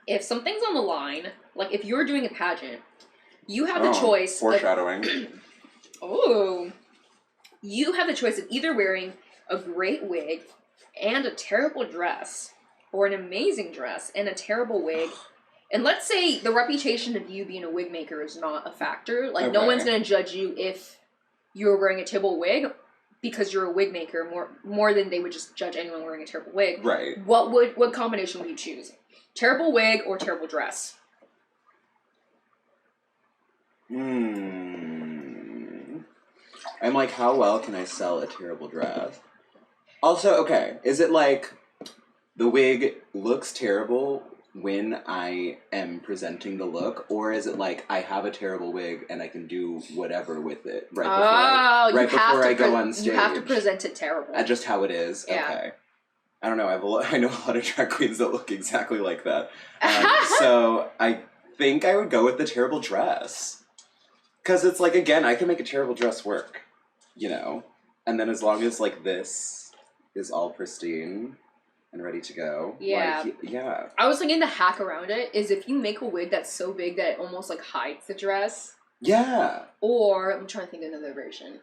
B: if something's on the line, like if you're doing a pageant, you have the choice.
A: Foreshadowing.
B: You have the choice of either wearing a great wig and a terrible dress, or an amazing dress and a terrible wig. And let's say the reputation of you being a wig maker is not a factor. Like, no one's going to judge you if you're wearing a terrible wig because you're a wig maker more than they would just judge anyone wearing a terrible wig.
A: Right.
B: What combination would you choose? Terrible wig or terrible dress?
A: I'm like, how well can I sell a terrible dress? Also, okay, is it like the wig looks terrible when I am presenting the look, or is it like I have a terrible wig and I can do whatever with it before I go on stage?
B: You have to present it terrible.
A: Just how it is? Yeah. Okay. I don't know, I know a lot of drag queens that look exactly like that. So I think I would go with the terrible dress. Because it's like, again, I can make a terrible dress work, you know? And then as long as, like, this is all pristine and ready to go.
B: Yeah.
A: Like, yeah.
B: I was thinking the hack around it is if you make a wig that's so big that it almost, like, hides the dress.
A: Yeah.
B: Or I'm trying to think of another version.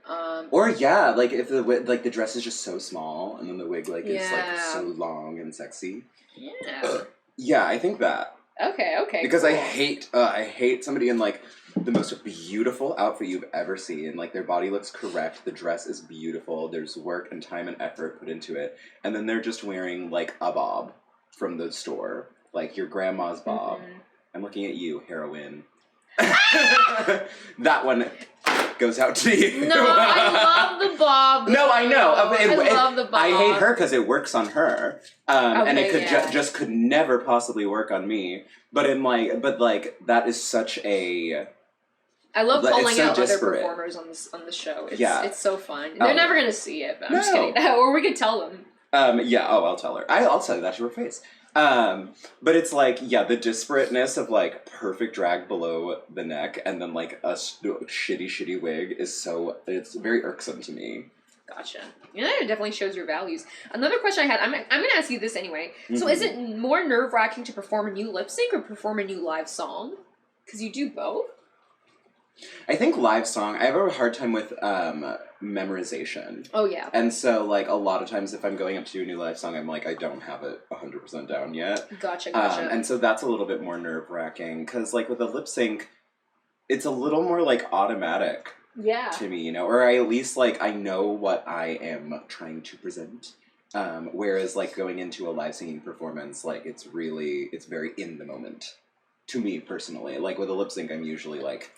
A: Or yeah, like if the dress is just so small and then the wig like is like
B: Yeah.
A: so long and sexy.
B: Yeah.
A: Yeah, I think that.
B: Okay.
A: Because
B: cool.
A: I hate somebody in like the most beautiful outfit you've ever seen. Like their body looks correct, the dress is beautiful, there's work and time and effort put into it, and then they're just wearing like a bob from the store, like your grandma's bob.
B: Mm-hmm.
A: I'm looking at you, heroine. That one goes out to you.
B: No, I love the bob.
A: No, I know.
B: I love the bob.
A: I hate her because it works on her, and it could
B: Okay,
A: could never possibly work on me. But that is such a.
B: I love
A: It's
B: calling
A: so
B: out
A: disparate.
B: other performers on the show. It's so fun.
A: Oh.
B: They're never gonna see it, but I'm just
A: No.
B: kidding. Or we could tell them.
A: Yeah. Oh, I'll tell her. I'll tell you that to her face. But it's like, yeah, the disparateness of like perfect drag below the neck and then like a shitty wig it's very irksome to me.
B: Gotcha. Yeah, it definitely shows your values. Another question I had, I'm gonna ask you this anyway. So is it more nerve-wracking to perform a new lip sync or perform a new live song? Because you do both?
A: I think live song, I have a hard time with memorization.
B: Oh, yeah.
A: And so, like, a lot of times if I'm going up to do a new live song, I'm like, I don't have it 100% down yet.
B: Gotcha.
A: And so that's a little bit more nerve-wracking, because, like, with a lip sync, it's a little more, like, automatic to me, you know? Or I at least, like, I know what I am trying to present. Whereas, like, going into a live singing performance, like, it's very in the moment. To me, personally. Like, with a lip sync, I'm usually, like...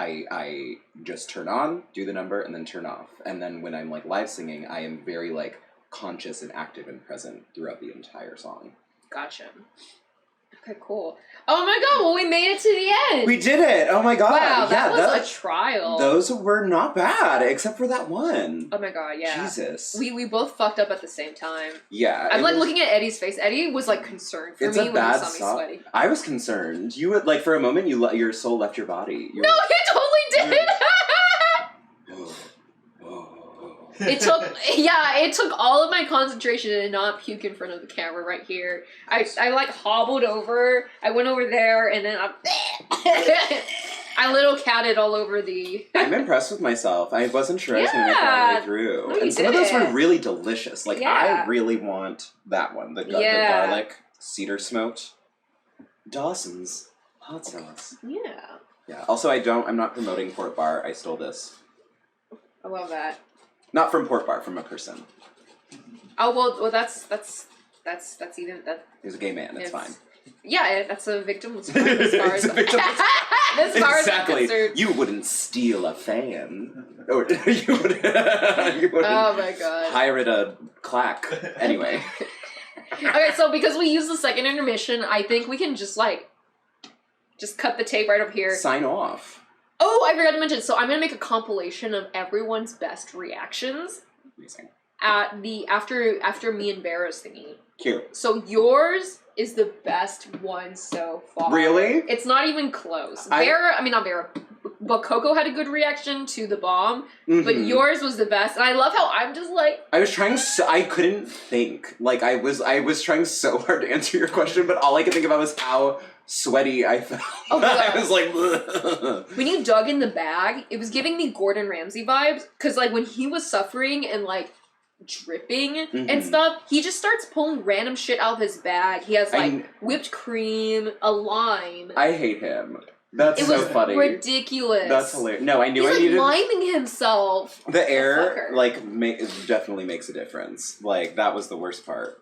A: I just turn on, do the number, and then turn off. And then when I'm like live singing, I am very like conscious and active and present throughout the entire song.
B: Gotcha. Okay, cool. Oh my god, well we made it to the end!
A: We did it! Oh my god!
B: Wow, that was a trial.
A: Those were not bad, except for that one.
B: Oh my god, yeah.
A: Jesus.
B: We both fucked up at the same time.
A: Yeah.
B: I'm like looking at Eddie's face. Eddie was like concerned for me when he saw me sweaty.
A: I was concerned. You would, like, for a moment, your soul left your body.
B: No, he totally did! It took all of my concentration to not puke in front of the camera right here. I like hobbled over, I went over there, and then I little catted all over the...
A: I'm impressed with myself. I wasn't sure I was going to make it all the way through.
B: No,
A: and some of those were really delicious. Like, I really want that one. The garlic, cedar smoked. Dawson's hot sauce.
B: Yeah.
A: Yeah. Also, I'm not promoting Port Bar. I stole this.
B: I love that.
A: Not from Port Bar, from a person.
B: Oh, well that's even...
A: He's a gay man, it's fine.
B: Yeah, that's a victim. As far as
A: It's a victim.
B: as far as I'm
A: Exactly.
B: concerned.
A: You wouldn't steal a fan. Or you wouldn't
B: Oh my god.
A: pirate a clack. Anyway.
B: Okay, so because we use the second intermission, I think we can just cut the tape right up here.
A: Sign off.
B: Oh, I forgot to mention. So I'm gonna make a compilation of everyone's best reactions
A: Amazing.
B: at the after me and Vera's thingy.
A: Cute.
B: So yours is the best one so far.
A: Really?
B: It's not even close. Not Vera, but Coco had a good reaction to the bomb, but yours was the best. And I love how I'm just like...
A: I was trying I couldn't think. Like, I was trying so hard to answer your question, but all I could think about was how sweaty I felt.
B: Oh,
A: I was like...
B: When you dug in the bag, it was giving me Gordon Ramsay vibes, because, like, when he was suffering and, like, dripping and stuff, he just starts pulling random shit out of his bag. He has, like, whipped cream, a lime.
A: I hate him. That's so funny.
B: It was ridiculous.
A: That's hilarious. No, I knew I needed...
B: He's, like, liming himself.
A: The air, like, definitely makes a difference. Like, that was the worst part.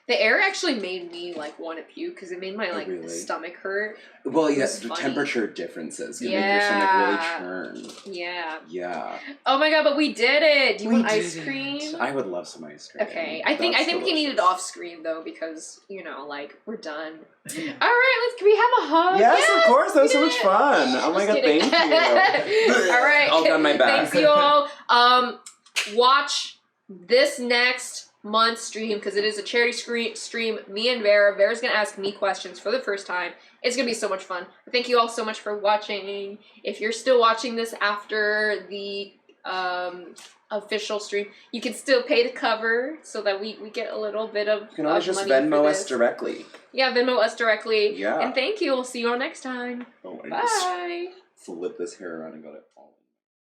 B: The air actually made me, like, want to puke, because it made my, like, stomach hurt.
A: Well, yes, the temperature differences can make your stomach really churn.
B: Yeah.
A: Yeah.
B: Oh my god, but we did it! Do you want ice cream?
A: I would love some ice cream.
B: Okay. I think we can eat it off screen, though, because, you know, like, we're done. Alright, can we have a hug?
A: Yes, of course, that was so much fun. Oh my god, thank you.
B: Alright.
A: All down my back.
B: Thanks, you all. Watch this next month stream, because it is a charity stream. Me and Vera's gonna ask me questions for the first time. It's gonna be so much fun. Thank you all so much for watching. If you're still watching this after the official stream, you can still pay to cover so that we get a little bit of... You
A: can always just Venmo us directly.
B: Yeah, Venmo us directly.
A: Yeah.
B: And thank you. We'll see you all next time.
A: Oh,
B: bye.
A: flip this hair around and got it all